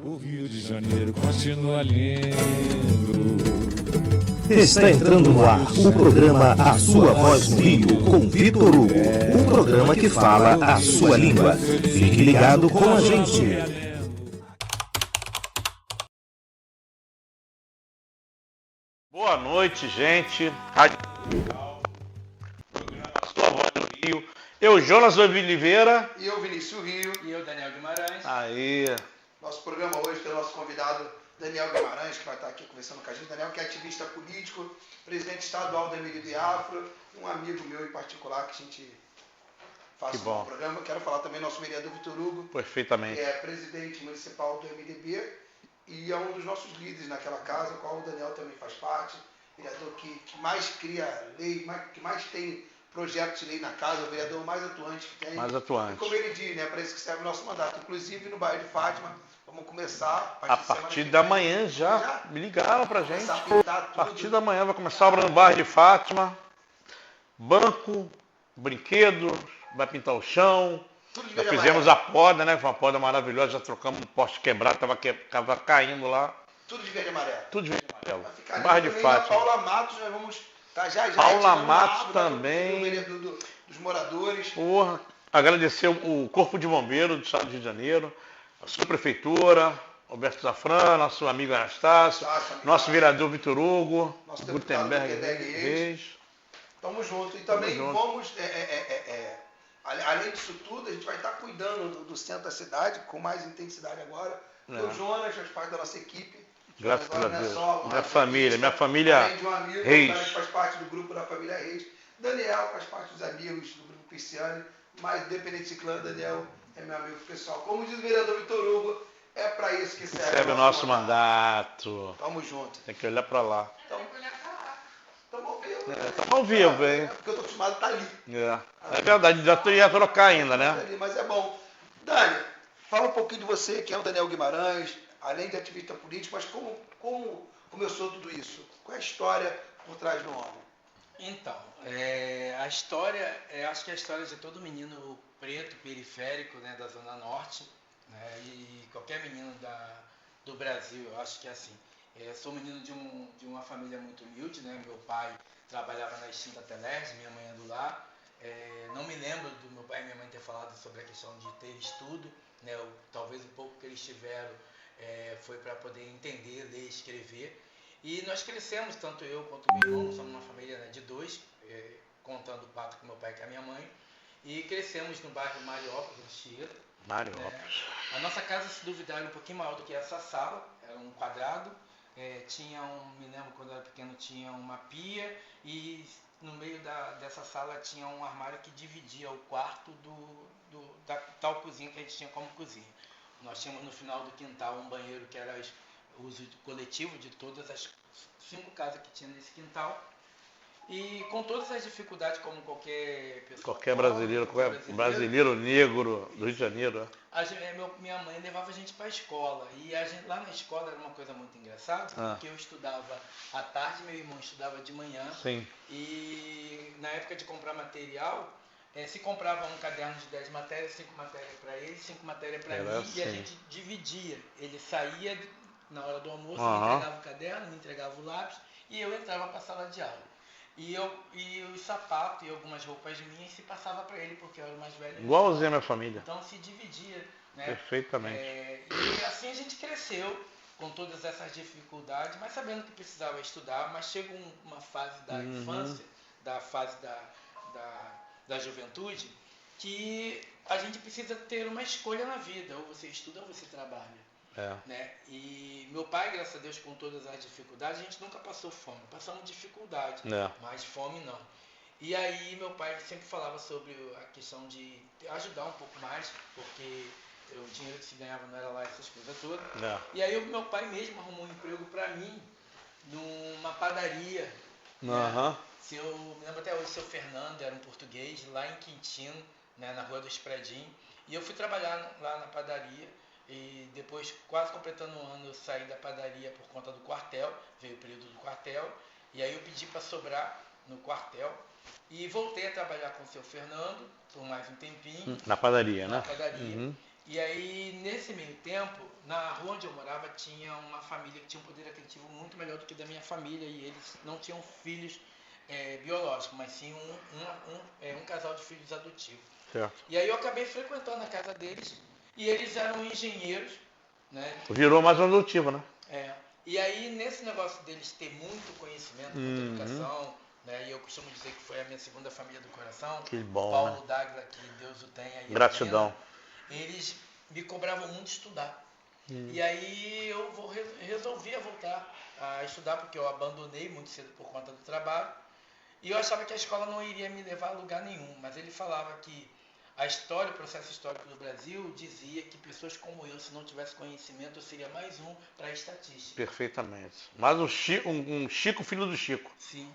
O Rio de Janeiro continua lindo. Está entrando no ar o programa A Sua Voz no Rio, com Vitor Hugo. Um programa que fala a sua língua. Fique ligado com a gente. Boa noite, gente. Rádio A Sua Voz no Rio. Eu, Jonas Oliveira. E eu, Vinícius Rio. E eu, Daniel Guimarães. Aí. Nosso programa hoje tem o nosso convidado Daniel Guimarães, que vai estar aqui conversando com a gente. Daniel, que é ativista político, presidente estadual do MD do Afro, um amigo meu em particular que a gente faz um programa. Quero falar também do nosso vereador Vitor Hugo, Perfeitamente. que é presidente municipal do MDB e é um dos nossos líderes naquela casa, o qual o Daniel também faz parte. Vereador que mais cria lei, que mais tem projetos de lei na casa, o vereador mais atuante que tem. Mais atuante. E como ele diz, né, para isso que serve o nosso mandato. Inclusive no bairro de Fátima, vamos começar A partir da manhã já me ligaram pra gente. A partir da manhã vai começar a obra no bairro de Fátima. Banco, brinquedos, vai pintar o chão. Já fizemos a poda, né? Foi uma poda maravilhosa, já trocamos um poste quebrado, tava caindo lá. Tudo de verde e amarelo. Tudo de verde e amarelo. Bairro de Fátima. Paula Matos, nós vamos estar já. Paula Matos também. O vereador dos moradores. Porra, agradecer o Corpo de Bombeiro do Estado do Rio de Janeiro, a sua prefeitura, Alberto Zafran, nosso amigo Anastácio, nosso vereador Vitor Hugo, nosso Gutenberg Reis. Tamo junto. E também vamos, além disso tudo, a gente vai estar cuidando do centro da cidade com mais intensidade agora. O Jonas faz parte da nossa equipe. Graças a Deus. Minha família além de um amigo, Reis. Que faz parte do grupo da família Reis. Daniel faz parte dos amigos do grupo Pisciani, mas independente de clã, Daniel é meu amigo pessoal. Como diz o vereador Vitor Hugo, é para isso que serve o nosso mandato. Tamo junto. Tem que olhar para lá. Tamo ao vivo. Estamos ao vivo, hein? Porque eu tô acostumado a estar ali. É verdade, já ia trocar ainda, né? Mas é bom. Dani, fala um pouquinho de você, quem é o Daniel Guimarães, além de ativista político, mas como começou tudo isso? Qual é a história por trás do homem? Então, a história, acho que é a história de todo menino preto, periférico, né, da Zona Norte, né, e qualquer menino do Brasil, eu acho que é assim. Eu sou menino de uma família muito humilde, né, meu pai trabalhava na extinta Telerge, minha mãe é do lar. Não me lembro do meu pai e minha mãe ter falado sobre a questão de ter estudo, né, talvez o pouco que eles tiveram foi para poder entender, ler e escrever. E nós crescemos, tanto eu quanto meu irmão, somos uma família, né, de dois, contando o pato com meu pai e com a minha mãe, e crescemos no bairro Mariópolis, no Chile. Mariópolis. A nossa casa, se duvidar, era um pouquinho maior do que essa sala, era um quadrado, me lembro quando eu era pequeno, tinha uma pia e no meio dessa sala tinha um armário que dividia o quarto da tal cozinha que a gente tinha como cozinha. Nós tínhamos no final do quintal um banheiro que era uso coletivo de todas as 5 casas que tinha nesse quintal. E com todas as dificuldades, como qualquer pessoa. Qualquer brasileiro negro do Rio de Janeiro. Minha mãe levava a gente para a escola. E lá na escola era uma coisa muito engraçada, porque eu estudava à tarde, meu irmão estudava de manhã. Sim. E na época de comprar material, se comprava um caderno de 10 matérias, 5 matérias para ele, 5 matérias para mim, assim. e a gente dividia. Ele saía na hora do almoço, me entregava o caderno, me entregava o lápis, e eu entrava para a sala de aula. E os sapatos e algumas roupas minhas se passava para ele, porque eu era o mais velho. Igualzinho a minha família. Então se dividia, né? Perfeitamente. E assim a gente cresceu com todas essas dificuldades, mas sabendo que precisava estudar. Mas chega uma fase da infância, da fase da juventude, que a gente precisa ter uma escolha na vida. Ou você estuda ou você trabalha. Né? E meu pai, graças a Deus, com todas as dificuldades, a gente nunca passou fome. Passamos dificuldade, mas fome não. E aí meu pai sempre falava sobre a questão de ajudar um pouco mais, porque o dinheiro que se ganhava não era lá essas coisas todas. E aí meu pai mesmo arrumou um emprego para mim numa padaria. Né? Eu me lembro até hoje, o seu Fernando era um português lá em Quintino, né, na Rua do Espredim. E eu fui trabalhar lá na padaria. E depois, quase completando um ano, eu saí da padaria por conta do quartel, veio o período do quartel, e aí eu pedi para sobrar no quartel, e voltei a trabalhar com o seu Fernando por mais um tempinho. Na padaria, Na padaria. E aí, nesse meio tempo, na rua onde eu morava, tinha uma família que tinha um poder aquisitivo muito melhor do que da minha família, e eles não tinham filhos biológicos, mas sim um casal de filhos adotivos. Certo. E aí eu acabei frequentando a casa deles, e eles eram engenheiros, né? Virou mais um adotivo, né? E aí, nesse negócio deles ter muito conhecimento quanto à educação, né? E eu costumo dizer que foi a minha segunda família do coração, Que bom, Paulo né? Dávila, que Deus o tenha. E a Gratidão. Helena, eles me cobravam muito estudar. E aí eu resolvi voltar a estudar, porque eu abandonei muito cedo por conta do trabalho. E eu achava que a escola não iria me levar a lugar nenhum, mas ele falava que a história, o processo histórico do Brasil dizia que pessoas como eu, se não tivesse conhecimento, eu seria mais um para a estatística. Perfeitamente. Mais um Chico, filho do Chico. Sim.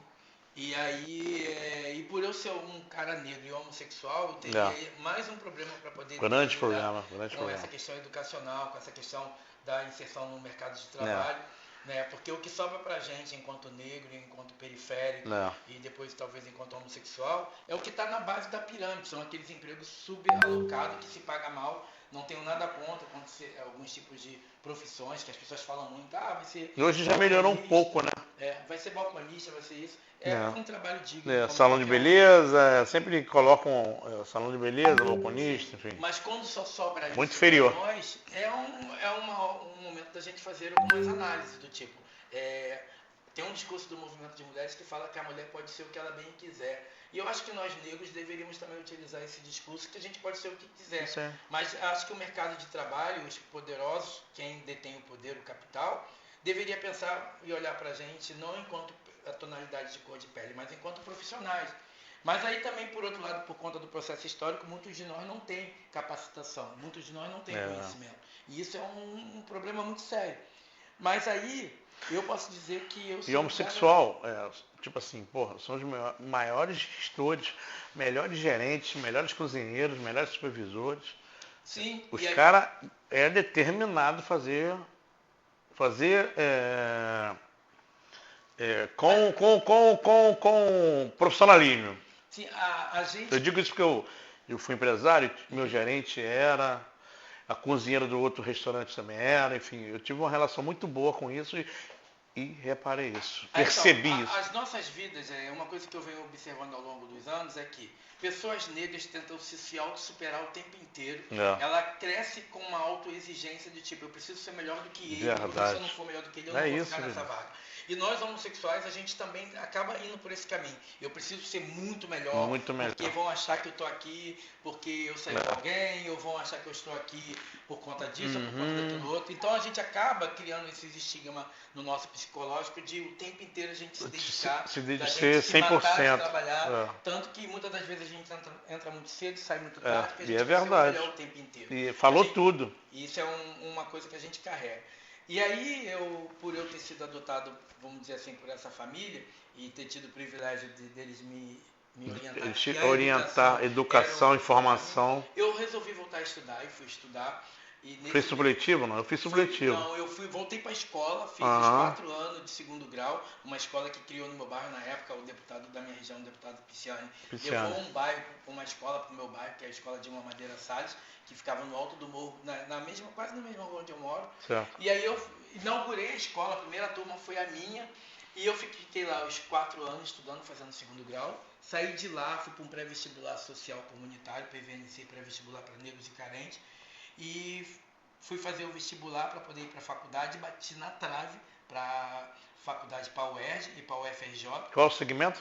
E aí, e por eu ser um cara negro e homossexual, eu teria mais um problema para poder grande lidar problema. com essa questão educacional, com essa questão da inserção no mercado de trabalho. Né? Porque o que sobra pra gente enquanto negro, enquanto periférico e depois talvez enquanto homossexual é o que está na base da pirâmide, são aqueles empregos subalocados que se paga mal. Não tenho nada contra alguns tipos de profissões que as pessoas falam muito, vai ser... E hoje já melhorou um pouco, né? Vai ser balconista, vai ser isso. Um trabalho digno. Salão de beleza, sempre colocam salão de beleza, balconista, enfim. Mas quando só sobra isso muito inferior. Nós, um momento da gente fazer algumas análises do tipo. Tem um discurso do movimento de mulheres que fala que a mulher pode ser o que ela bem quiser. E eu acho que nós negros deveríamos também utilizar esse discurso que a gente pode ser o que quiser. Mas acho que o mercado de trabalho, os poderosos, quem detém o poder, o capital, deveria pensar e olhar para a gente não enquanto a tonalidade de cor de pele, mas enquanto profissionais. Mas aí também, por outro lado, por conta do processo histórico, muitos de nós não têm capacitação, muitos de nós não têm conhecimento. E isso é um problema muito sério. Mas aí, eu posso dizer que eu sou... E homossexual, tipo assim, são os maiores gestores, melhores gerentes, melhores cozinheiros, melhores supervisores. Sim. Os caras determinados a fazer com profissionalismo. Sim, a gente... Eu digo isso porque eu fui empresário, meu gerente era, a cozinheira do outro restaurante também era, enfim, eu tive uma relação muito boa com isso e reparei isso, percebi isso. As nossas vidas, uma coisa que eu venho observando ao longo dos anos é que pessoas negras tentam se auto-superar o tempo inteiro. Ela cresce com uma autoexigência de tipo, eu preciso ser melhor do que ele, porque se eu não for melhor do que ele, eu não vou ficar nessa vaga. E nós homossexuais, a gente também acaba indo por esse caminho. Eu preciso ser muito melhor, porque vão achar que eu estou aqui porque eu saí com alguém, ou vão achar que eu estou aqui por conta disso, ou por conta daquilo outro. Então a gente acaba criando esses estigmas no nosso psicológico de o tempo inteiro a gente se dedicar, se gente 100%, matar, trabalhar, tanto que muitas das vezes a gente entra muito cedo e sai muito tarde, porque a gente quer ser melhor o tempo inteiro. E falou tudo. E isso é uma coisa que a gente carrega. E aí, por eu ter sido adotado, vamos dizer assim, por essa família, e ter tido o privilégio deles me orientar, educação, informação. Eu resolvi voltar a estudar e fui estudar. Fez supletivo não? Eu fiz supletivo. Voltei para a escola, fiz os 4 anos de segundo grau, uma escola que criou no meu bairro na época, o deputado da minha região, o deputado Pisciani, levou um bairro, uma escola para o meu bairro, que é a escola de uma Madeira Salles, que ficava no alto do morro, quase na mesma rua onde eu moro. Certo. E aí eu inaugurei a escola, a primeira turma foi a minha, e eu fiquei lá os 4 anos estudando, fazendo segundo grau. Saí de lá, fui para um pré-vestibular social comunitário, PVNC, pré-vestibular para negros e carentes, e fui fazer o vestibular para poder ir para a faculdade, bati na trave para a faculdade, para a UERJ e para a UFRJ. Qual o segmento?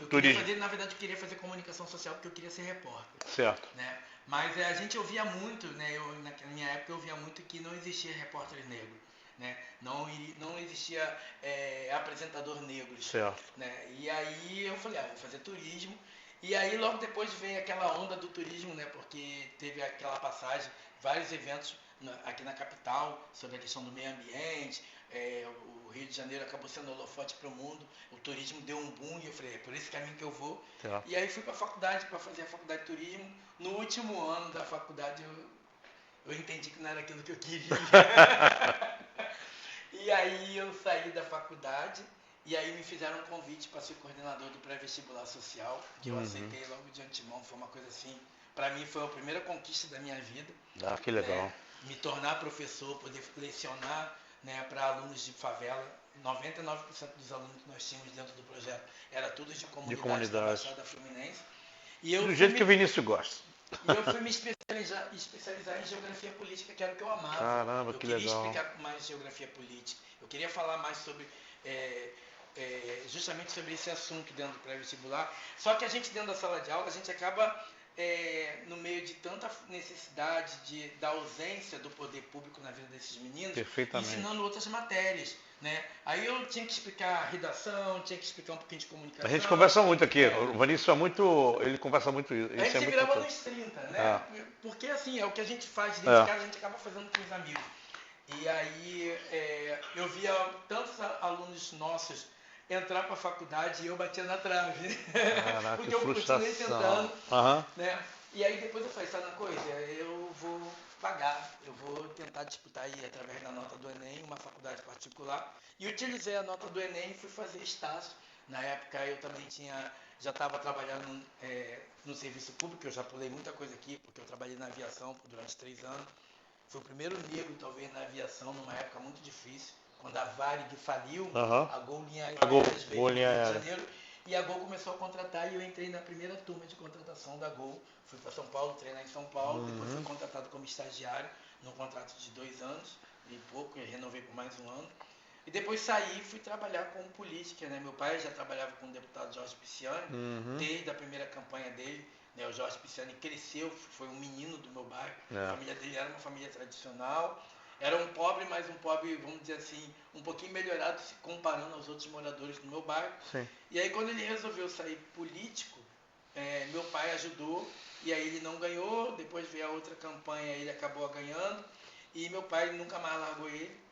Turismo. Na verdade, eu queria fazer comunicação social porque eu queria ser repórter. Certo. Né? Mas a gente ouvia muito, né? Na minha época eu ouvia muito que não existia repórter negro. Né? Não existia apresentador negro. Certo. Né? E aí eu falei, vou fazer turismo. E aí logo depois veio aquela onda do turismo, né? Porque teve aquela passagem, vários eventos aqui na capital sobre a questão do meio ambiente. O Rio de Janeiro acabou sendo holofote para o mundo, o turismo deu um boom e eu falei, é por esse caminho que eu vou. E aí fui para a faculdade, para fazer a faculdade de turismo. No último ano da faculdade eu entendi que não era aquilo que eu queria. E aí eu saí da faculdade e aí me fizeram um convite para ser coordenador do pré-vestibular social, que eu aceitei logo de antemão, foi uma coisa assim para mim foi a primeira conquista da minha vida. Ah, que legal. Né? Me tornar professor, poder lecionar, né, para alunos de favela. 99% dos alunos que nós tínhamos dentro do projeto era todos de comunidade da Baixada Fluminense. E eu do jeito que o Vinícius gosta. E eu fui me especializar em geografia política, que era o que eu amava. Caramba, que legal. Eu queria explicar mais geografia política. Eu queria falar mais sobre, justamente sobre esse assunto dentro do pré-vestibular. Só que a gente, dentro da sala de aula, a gente acaba, no meio de tanta necessidade da ausência do poder público na vida desses meninos, ensinando outras matérias. Né? Aí eu tinha que explicar redação, tinha que explicar um pouquinho de comunicação. A gente conversa muito aqui, o Vinícius ele conversa muito isso. A gente virava nos 30, né? Porque assim, é o que a gente faz dentro de casa, a gente acaba fazendo com os amigos. E aí eu via tantos alunos nossos entrar para a faculdade e eu batia na trave. Caraca, porque eu continuei tentando. Uhum. Né? E aí depois eu falei, sabe uma coisa? Eu vou pagar, eu vou tentar disputar aí através da nota do Enem, uma faculdade particular. E utilizei a nota do Enem e fui fazer estágio. Na época eu também já estava trabalhando no serviço público, eu já pulei muita coisa aqui, porque eu trabalhei na aviação durante 3 anos. Fui o primeiro negro, talvez, na aviação, numa época muito difícil, quando a Varig faliu, a Gol Linha Aérea veio no Rio de Janeiro, e a Gol começou a contratar e eu entrei na primeira turma de contratação da Gol. Fui para São Paulo, treinar em São Paulo, depois fui contratado como estagiário, num contrato de 2 anos e pouco, eu renovei por mais 1 ano. E depois saí e fui trabalhar com política, né? Meu pai já trabalhava com o deputado Jorge Pisciani, desde a primeira campanha dele. Né? O Jorge Pisciani cresceu, foi um menino do meu bairro. A família dele era uma família tradicional. Era um pobre, mas um pobre, vamos dizer assim, um pouquinho melhorado se comparando aos outros moradores do meu bairro. Sim. E aí quando ele resolveu sair político, meu pai ajudou, e aí ele não ganhou, depois veio a outra campanha, ele acabou ganhando, e meu pai nunca mais largou ele.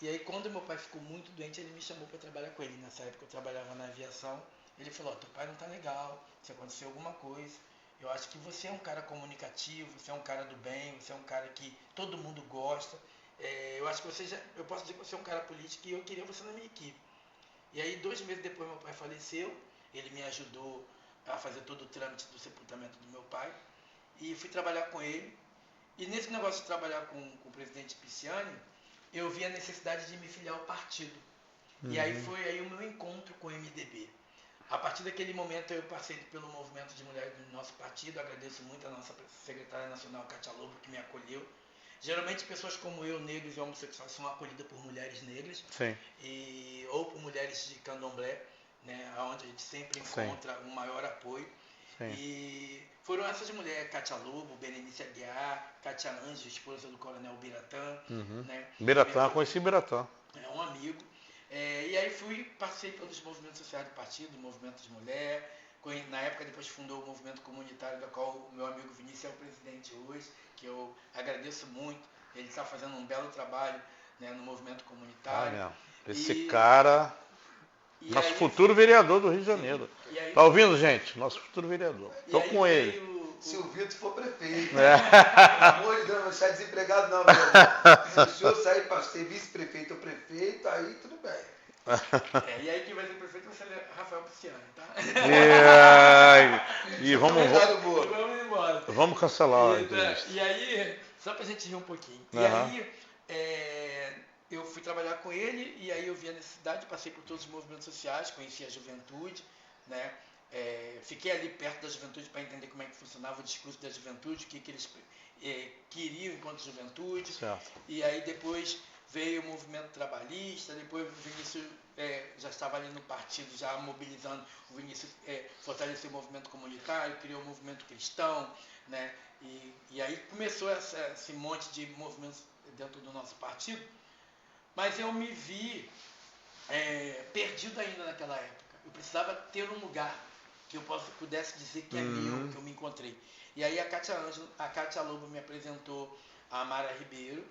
E aí quando meu pai ficou muito doente, ele me chamou para trabalhar com ele. Nessa época eu trabalhava na aviação. Ele falou, teu pai não tá legal, se acontecer alguma coisa, eu acho que você é um cara comunicativo, você é um cara do bem, você é um cara que todo mundo gosta. Eu acho que eu posso dizer que você é um cara político e eu queria você na minha equipe. E aí 2 meses depois meu pai faleceu, ele me ajudou a fazer todo o trâmite do sepultamento do meu pai. E fui trabalhar com ele. E nesse negócio de trabalhar com o presidente Pisciani, eu vi a necessidade de me filiar ao partido. E aí foi aí o meu encontro com o MDB. A partir daquele momento eu passei pelo movimento de mulheres do nosso partido, agradeço muito a nossa secretária nacional, Cátia Lobo, que me acolheu. Geralmente pessoas como eu, negros e homossexuais, são acolhidas por mulheres negras. Sim. Ou por mulheres de candomblé, né, onde a gente sempre encontra um maior apoio. Sim. E foram essas mulheres, Cátia Lobo, Berenice Aguiar, Cátia Anjo, esposa do coronel Biratã. Né? Biratã, conheci Biratã. É um amigo. E aí passei pelos movimentos sociais do partido, movimento de mulher. Na época depois fundou o movimento comunitário, da qual o meu amigo Vinícius é o presidente hoje, que eu agradeço muito. Ele está fazendo um belo trabalho, né, no movimento comunitário. Esse cara... Nosso futuro vereador do Rio de Janeiro. Tá ouvindo, gente? Nosso futuro vereador. Tô com ele. Se o Vitor for prefeito. Pelo amor de Deus, não vai sair desempregado não, velho. Se o senhor sair para ser vice-prefeito ou prefeito, aí tudo bem. E aí quem vai ser prefeito vai ser Rafael Pisciani, tá? E vamos embora. Vamos cancelar. E aí, só pra gente rir um pouquinho. E aí, eu fui trabalhar com ele, e aí eu vi a necessidade, passei por todos os movimentos sociais, conheci a juventude, né? Fiquei ali perto da juventude para entender como é que funcionava o discurso da juventude, o que eles queriam enquanto juventude. Certo. E aí depois veio o movimento trabalhista, depois o Vinícius já estava ali no partido, já mobilizando, o Vinícius fortaleceu o movimento comunitário, criou o movimento cristão, né? E aí começou esse monte de movimentos dentro do nosso partido, mas eu me vi perdido ainda naquela época. Eu precisava ter um lugar que eu pudesse dizer que é meu, que eu me encontrei. E aí a Cátia Lobo me apresentou a Mara Ribeiro,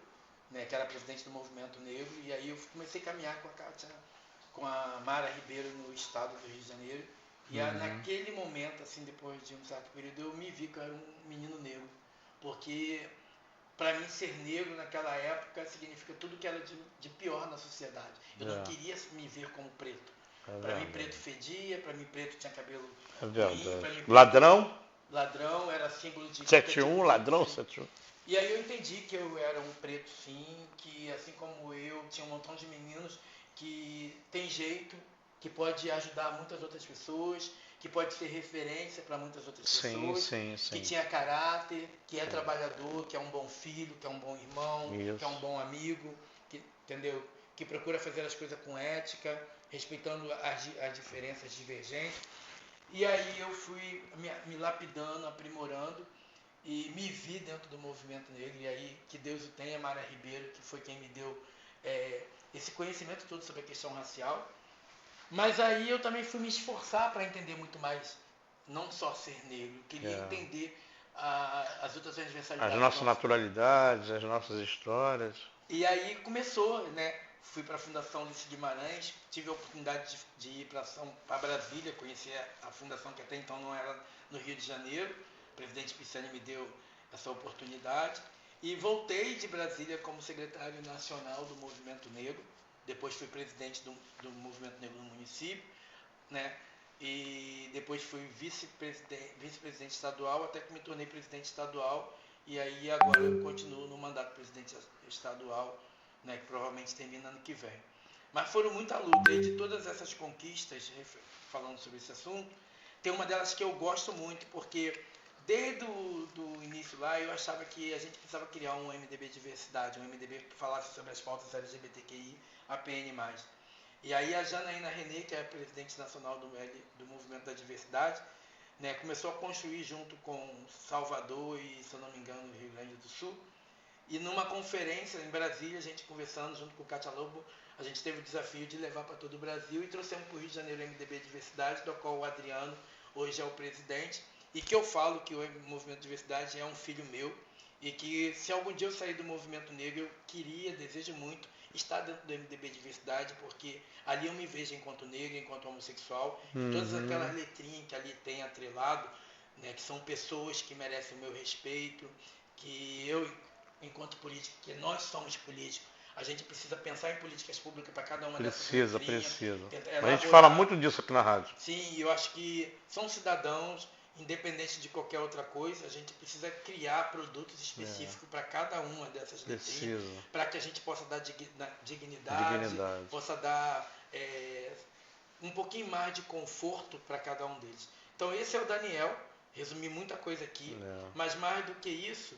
né, que era presidente do Movimento Negro, e aí eu comecei a caminhar com a Mara Ribeiro no estado do Rio de Janeiro. E naquele momento, assim, depois de um certo período, eu me vi que eu era um menino negro. Porque, para mim, ser negro naquela época significa tudo que era de pior na sociedade. Eu não queria me ver como preto. Para mim, preto fedia, para mim, preto tinha cabelo ruim, Ladrão? ladrão, era símbolo de... 71, ladrão, sim. 71. E aí eu entendi que eu era um preto, sim, que assim como eu, tinha um montão de meninos que tem jeito, que pode ajudar muitas outras pessoas, que pode ser referência para muitas outras pessoas, Sim. que tinha caráter, que é trabalhador, que é um bom filho, que é um bom irmão, Isso. que é um bom amigo, que, entendeu? Que procura fazer as coisas com ética, respeitando as diferenças divergentes. E aí eu fui me lapidando, aprimorando, e me vi dentro do movimento negro, e aí que Deus o tenha, Mara Ribeiro, que foi quem me deu esse conhecimento todo sobre a questão racial. Mas aí eu também fui me esforçar para entender muito mais, não só ser negro, eu queria entender as outras transversalidades. As nossas naturalidades, as nossas histórias. E aí começou, né? Fui para a Fundação Ulisses Guimarães, tive a oportunidade de ir para Brasília, conhecer a fundação que até então não era no Rio de Janeiro. O presidente Pisani me deu essa oportunidade. E voltei de Brasília como secretário nacional do Movimento Negro. Depois fui presidente do Movimento Negro no município, né? E depois fui vice-presidente estadual, até que me tornei presidente estadual. E aí agora eu continuo no mandato de presidente estadual, né, que provavelmente termina ano que vem. Mas foram muita luta, e de todas essas conquistas, falando sobre esse assunto, tem uma delas que eu gosto muito, porque desde o início lá eu achava que a gente precisava criar um MDB diversidade, um MDB que falasse sobre as pautas LGBTQI, APN+. E aí a Janaína René, que é a presidente nacional do Movimento da Diversidade, né, começou a construir junto com Salvador e, se eu não me engano, Rio Grande do Sul. E numa conferência em Brasília, a gente conversando junto com o Cátia Lobo, a gente teve o desafio de levar para todo o Brasil e trouxemos para o Rio de Janeiro o MDB Diversidade, do qual o Adriano hoje é o presidente, e que eu falo que o Movimento Diversidade é um filho meu, e que se algum dia eu sair do movimento negro, eu queria, desejo muito, estar dentro do MDB Diversidade, porque ali eu me vejo enquanto negro, enquanto homossexual, e todas aquelas letrinhas que ali tem atrelado, né, que são pessoas que merecem o meu respeito, que eu, enquanto político, que nós somos políticos, a gente precisa pensar em políticas públicas para cada uma dessas letrinhas. Precisa. Elaborar. A gente fala muito disso aqui na rádio. Sim, eu acho que são cidadãos, independente de qualquer outra coisa, a gente precisa criar produtos específicos para cada uma dessas letrinhas, para que a gente possa dar dignidade. Possa dar um pouquinho mais de conforto para cada um deles. Então esse é o Daniel, resumi muita coisa aqui, mas mais do que isso,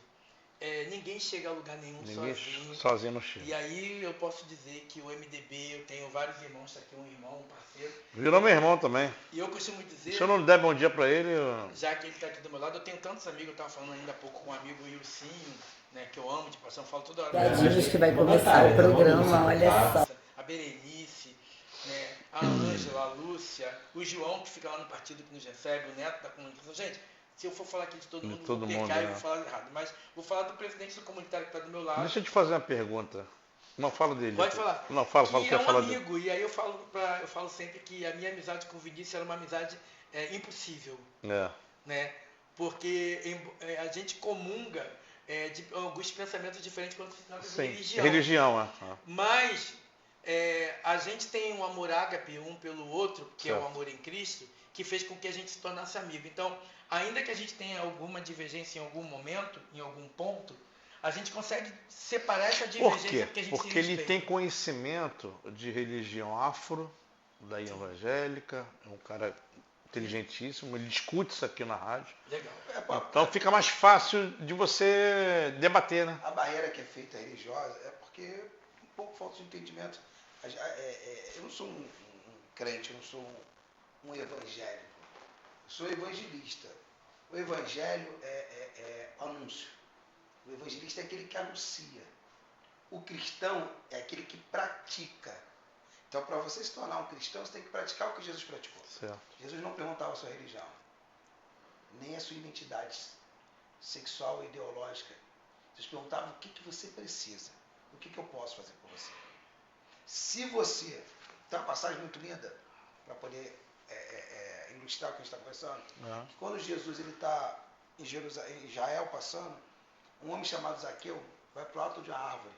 ninguém chega a lugar nenhum sozinho. Sozinho não chega. E aí eu posso dizer que o MDB, eu tenho vários irmãos, tá aqui um irmão, um parceiro. Virou meu irmão também. E eu costumo dizer... Se eu não der bom dia pra ele... Já que ele está aqui do meu lado, eu tenho tantos amigos, eu estava falando ainda há pouco com um amigo, o Ilcinho, né, que eu amo de paixão, falo toda hora. Diz que vai começar o programa, olha só. A Berenice, né, a Ângela, a Lúcia, o João, que fica lá no partido que nos recebe, o Neto da comunicação. Gente, se eu for falar aqui de todo mundo, vou pecar e vou falar errado. Mas vou falar do presidente do comunitário que está do meu lado. Deixa eu te fazer uma pergunta. Não fala dele. Pode falar. Não, fala. Que é um amigo, dele. E aí eu falo sempre que a minha amizade com o Vinícius era uma amizade impossível. Né? Porque a gente comunga de alguns pensamentos diferentes quando se trata de religião. Mas a gente tem um amor ágape um pelo outro, que é o amor em Cristo, que fez com que a gente se tornasse amigo. Então, ainda que a gente tenha alguma divergência em algum momento, em algum ponto, a gente consegue separar essa divergência porque a gente Porque ele tem conhecimento de religião afro, da evangélica, é um cara inteligentíssimo, ele discute isso aqui na rádio. Legal. Então fica mais fácil de você debater, né? A barreira que é feita religiosa é porque um pouco falta de entendimento. Eu não sou um crente, eu não sou um evangélico. Eu sou evangelista. O evangelho é anúncio. O evangelista é aquele que anuncia. O cristão é aquele que pratica. Então, para você se tornar um cristão, você tem que praticar o que Jesus praticou. Certo. Jesus não perguntava a sua religião, nem a sua identidade sexual e ideológica. Jesus perguntava o que você precisa, o que eu posso fazer por você. Se você... Tem uma passagem muito linda, para poder ilustrar o que a gente está conversando. Que quando Jesus está em Israel passando, um homem chamado Zaqueu vai para o alto de uma árvore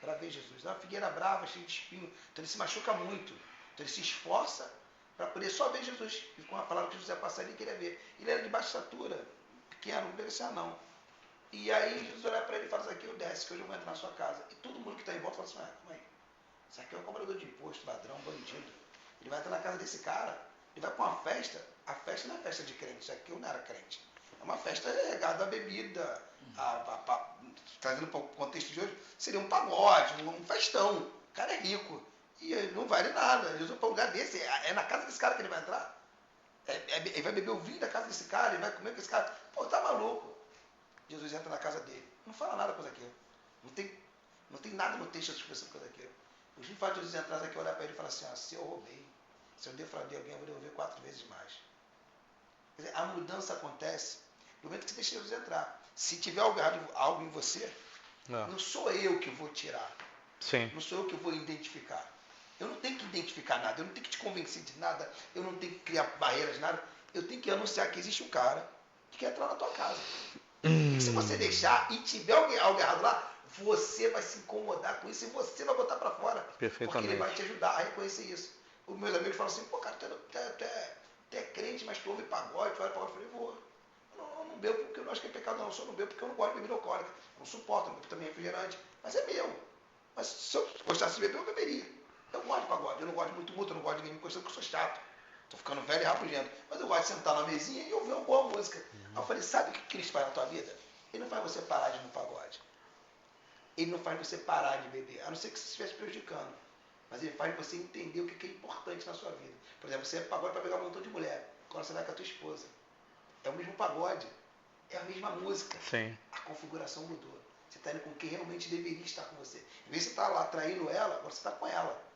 para ver Jesus. É uma figueira brava, cheia de espinho. Então ele se machuca muito. Então ele se esforça para poder só ver Jesus. E com a palavra que Jesus ia passar, ele queria ver. Ele era de baixa estatura. quem era? Não deve ser não. E aí Jesus olha para ele e fala, Zaqueu, desce, que hoje eu vou entrar na sua casa. E todo mundo que está em volta fala assim, calma aí. Zaqueu é um cobrador de imposto, ladrão, bandido. Ele vai entrar na casa desse cara, ele vai para uma festa. A festa não é festa de crente, Zaqueu não era crente. É uma festa regada à bebida, trazendo para o contexto de hoje, seria um pagode, um festão. O cara é rico e não vale nada. Jesus para um lugar desse, é na casa desse cara que ele vai entrar. Ele vai beber o vinho da casa desse cara, ele vai comer com esse cara. Pô, tá maluco. Jesus entra na casa dele, não fala nada com Zaqueu. Não tem nada no texto expressando com Zaqueu. O fato de Jesus entrar, Zaqueu olhar para ele e falar assim, se eu roubei, se eu defraudei alguém, eu vou devolver 4 vezes mais. Quer dizer, a mudança acontece no momento que você deixa Jesus entrar. Se tiver algo em você, não sou eu que vou tirar. Sim. Não sou eu que vou identificar. Eu não tenho que identificar nada, eu não tenho que te convencer de nada, eu não tenho que criar barreiras de nada. Eu tenho que anunciar que existe um cara que quer entrar na tua casa. E se você deixar e tiver algo errado lá, você vai se incomodar com isso e você vai botar para fora. Perfeitamente. Porque ele vai te ajudar a reconhecer isso. Os meus amigos falam assim, pô, cara, tu é crente, mas tu ouve pagode, tu ouve pagode. Eu falei, vou. Eu não bebo porque eu não acho que é pecado, não. Eu só não bebo porque eu não gosto de bebida alcoólica. Eu não suporto, não bebo também refrigerante. Mas é meu. Mas se eu gostasse de beber, eu beberia. Eu gosto de pagode, eu não gosto de muito música, eu não gosto de ninguém me conhecendo porque eu sou chato. Estou ficando velho e rabugento. Mas eu gosto de sentar na mesinha e ouvir uma boa música. Aí eu falei, sabe o que Cristo faz na tua vida? Ele não faz você parar de ir no pagode. Ele não faz você parar de beber, a não ser que você estivesse prejudicando. Mas ele faz você entender o que é importante na sua vida. Por exemplo, você é pagode para pegar um montão de mulher. Quando você vai com a tua esposa. É o mesmo pagode. É a mesma música. Sim. A configuração mudou. Você está indo com quem realmente deveria estar com você. Em vez de você estar lá traindo ela, agora você está com ela.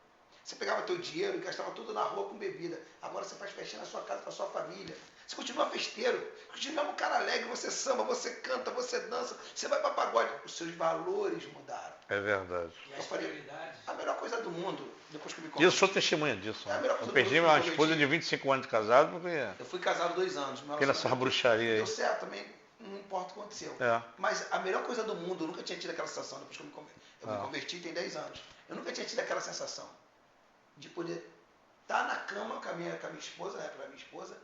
Você pegava teu dinheiro e gastava tudo na rua com bebida. Agora você faz festinha na sua casa com a sua família. Você continua festeiro. Continua um cara alegre. Você samba, você canta, você dança. Você vai para pagode. Os seus valores mudaram. É verdade. E as prioridades? A melhor coisa do mundo, depois que eu me converti. Eu sou testemunha disso. É a melhor coisa eu perdi do mundo, uma esposa de 25 anos de casado porque... Eu fui casado 2 anos. Porque nessa bruxaria aí. Deu certo também. Não importa o que aconteceu. É. Mas a melhor coisa do mundo, eu nunca tinha tido aquela sensação, depois que eu me converti tem 10 anos. Eu nunca tinha tido aquela sensação de poder estar na cama com a minha esposa, né, para minha esposa,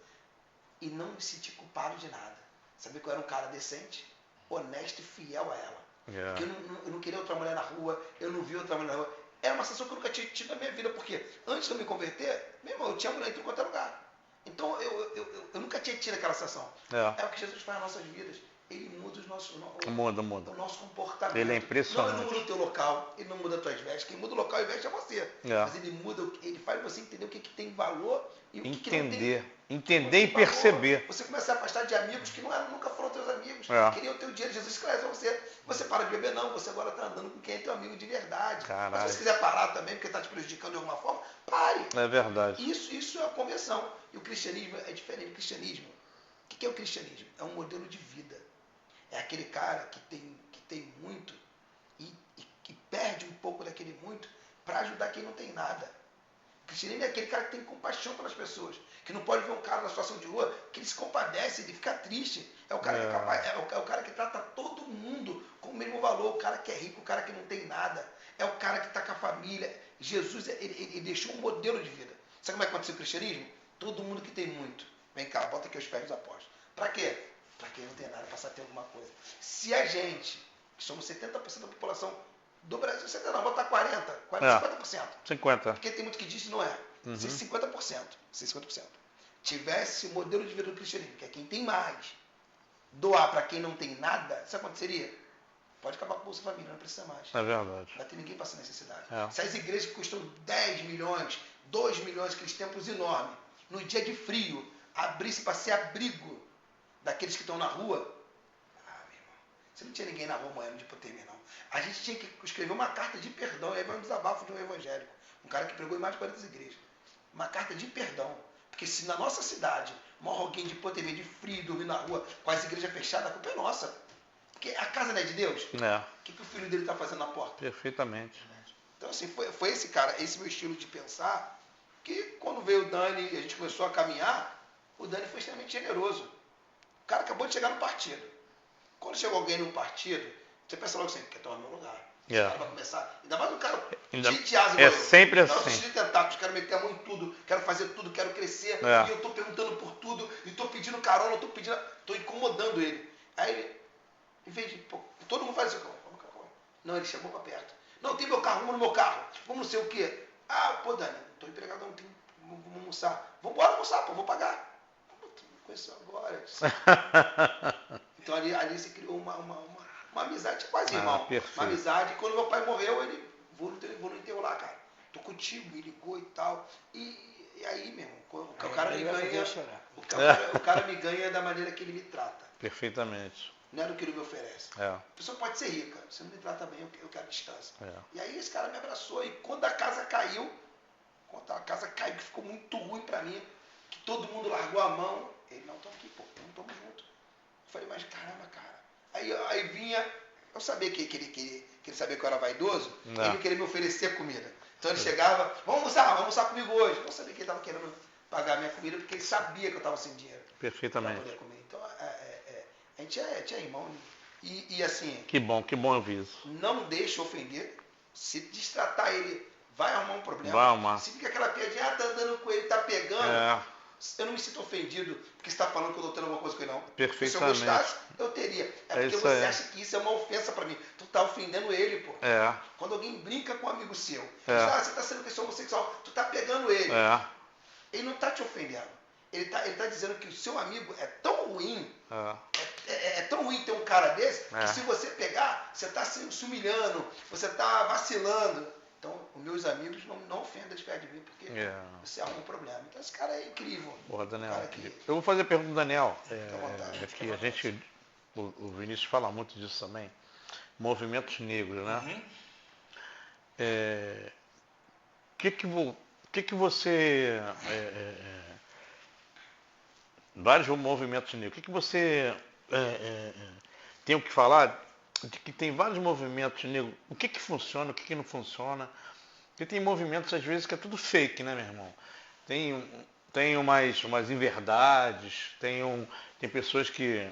e não me sentir culpado de nada. Saber que eu era um cara decente, honesto e fiel a ela. Yeah. Porque eu não queria outra mulher na rua, eu não via outra mulher na rua. Era uma sensação que eu nunca tinha tido na minha vida, porque antes de eu me converter, meu irmão, eu tinha mulher em tudo quanto é lugar. Então eu nunca tinha tido aquela sensação. É o que Jesus faz nas nossas vidas. Ele muda o nosso comportamento. Ele é impressionante. Ele não muda o teu local, ele não muda as tuas vestes. Quem muda o local e veste é você. Mas ele faz você entender o que tem valor e o que não tem. Entender e perceber. Você começa a afastar de amigos que nunca foram teus amigos. Queriam o teu dinheiro. Jesus esclarece a você. Você para de beber, não. Você agora está andando com quem é teu amigo de verdade. Caralho. Mas se você quiser parar também, porque está te prejudicando de alguma forma, pare. É verdade. Isso é a conversão. E o cristianismo é diferente. O cristianismo, o que é o cristianismo? É um modelo de vida. É aquele cara que tem muito e perde um pouco daquele muito para ajudar quem não tem nada. O cristianismo é aquele cara que tem compaixão pelas pessoas, que não pode ver um cara na situação de rua, que ele se compadece, ele fica triste. É o cara que é capaz, é o cara que trata todo mundo com o mesmo valor, o cara que é rico, o cara que não tem nada. É o cara que está com a família. Jesus, ele deixou um modelo de vida. Sabe como é que aconteceu o cristianismo? Todo mundo que tem muito. Vem cá, bota aqui os pés dos apóstolos. Para quê? Para quem não tem nada, passar a ter alguma coisa. Se a gente, que somos 70% da população do Brasil, 70% não, botar 50%. 50%. Porque tem muito que diz que não é. Se 50% tivesse o modelo de vida do cristianismo, que é quem tem mais, doar para quem não tem nada, sabe o que aconteceria? Pode acabar com a Bolsa Família, não precisa mais. É verdade. Não vai ter ninguém passando necessidade. Se as igrejas que custam 10 milhões, 2 milhões, aqueles templos enormes, no dia de frio, abrisse para ser abrigo daqueles que estão na rua, meu irmão, você não tinha ninguém na rua morrendo de hipotermia, não. A gente tinha que escrever uma carta de perdão, aí vai um desabafo de um evangélico, um cara que pregou em mais de 40 igrejas. Uma carta de perdão. Porque se na nossa cidade morre alguém de hipotermia, de frio, dormir na rua, com as igrejas fechadas, a culpa é nossa. Porque a casa não é de Deus? O que o filho dele está fazendo na porta? Perfeitamente. Então, assim, foi esse cara, esse meu estilo de pensar, que quando veio o Dani e a gente começou a caminhar, o Dani foi extremamente generoso. O cara acabou de chegar no partido. Quando chegou alguém no partido, você pensa logo assim, quer tomar meu lugar. O cara vai começar. Ainda mais um cara de asa igual eu. Sempre assim. Eu de tentáculos, quero meter a mão em tudo, quero fazer tudo, quero crescer. E eu estou perguntando por tudo, e estou pedindo carona, estou incomodando ele. Aí ele, em vez de, pô, todo mundo faz assim, calma. Não, ele chamou pra perto. Não, tem meu carro, vamos no meu carro. Vamos não sei o quê. Ah, pô, Dani, tô empregado, não tem, vamos almoçar. Vamos embora almoçar, pô, vou pagar. Pô, tu me conheceu agora. Então ali se criou uma amizade, quase irmão. Perfeito. Uma amizade. Quando meu pai morreu, ele, vou no enterro lá, cara. Tô contigo, me ligou e tal. E aí, meu irmão, o cara me ganha. O cara me ganha da maneira que ele me trata. Perfeitamente. Não é do que ele me oferece. A pessoa pode ser rica, você não me trata bem, eu quero distância. E aí esse cara me abraçou e quando a casa caiu, que ficou muito ruim pra mim, que todo mundo largou a mão, ele, não, tô aqui, pô, não tamo junto. Eu falei, mas caramba, cara. Aí vinha, eu sabia que ele sabia que eu era vaidoso, ele queria me oferecer comida. Então ele chegava, vamos almoçar comigo hoje. Eu sabia que ele estava querendo pagar minha comida, porque ele sabia que eu estava sem dinheiro. Perfeitamente. Pra poder comer. Então, a gente é irmão. Né? E assim... Que bom eu vi isso. Não deixe ofender. Se destratar ele, vai arrumar um problema. Vai arrumar. Se fica aquela piadinha, tá andando com ele, tá pegando... Eu não me sinto ofendido porque você está falando que eu estou tendo alguma coisa com ele, não. Perfeitamente. Se eu gostasse, eu teria. Porque você acha que isso é uma ofensa para mim. Tu tá ofendendo ele, pô. Quando alguém brinca com um amigo seu, você está sendo que eu sou homossexual, tu tá pegando ele. Ele não tá te ofendendo. Ele tá dizendo que o seu amigo é tão ruim, é tão ruim ter um cara desse, que se você pegar, você está se humilhando, você está vacilando. Então, os meus amigos não ofendam de perto de mim, porque você arruma um problema. Então, esse cara é incrível. Porra, Daniel. Eu vou fazer a pergunta do Daniel. Que a gente, o Vinícius fala muito disso também. Movimentos negros, né? Que você... vários movimentos negros. O que você tem o que falar de que tem vários movimentos negros? O que funciona, o que não funciona? Porque tem movimentos, às vezes, que é tudo fake, né, meu irmão? Tem umas inverdades, tem pessoas que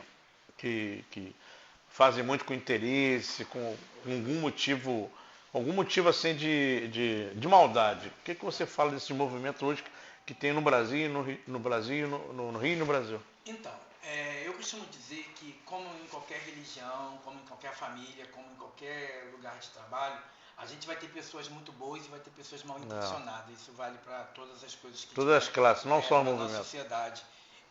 fazem muito com interesse, com algum motivo assim de maldade. O que você fala desses movimentos hoje que tem no Brasil, no Rio e no Brasil? Então, eu costumo dizer que, como em qualquer religião, como em qualquer família, como em qualquer lugar de trabalho, a gente vai ter pessoas muito boas e vai ter pessoas mal intencionadas. Isso vale para todas as coisas que todas as classes, não só o movimento. Na sociedade.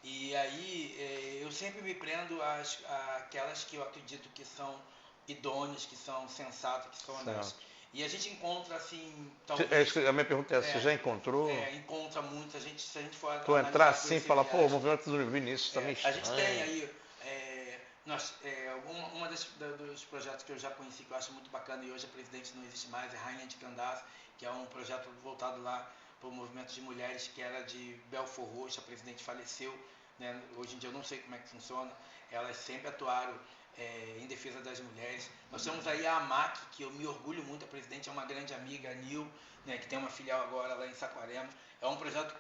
E aí eu sempre me prendo àquelas que eu acredito que são idôneas, que são sensatas, que são honestas. E a gente encontra assim, talvez... A minha pergunta é, você já encontrou? Encontra muito, se a gente for... Tu entrar assim e falar, pô, o movimento do Vinícius também está. A gente tem aí... dos projetos que eu já conheci, que eu acho muito bacana, e hoje a presidente não existe mais, é Rainha de Candás, que é um projeto voltado lá para o movimento de mulheres, que era de Belfort Roxo, a presidente faleceu, né? Hoje em dia eu não sei como é que funciona, elas sempre atuaram em defesa das mulheres. Nós temos aí a AMAC, que eu me orgulho muito, a presidente é uma grande amiga, a Nil, né, que tem uma filial agora lá em Saquarema. É um projeto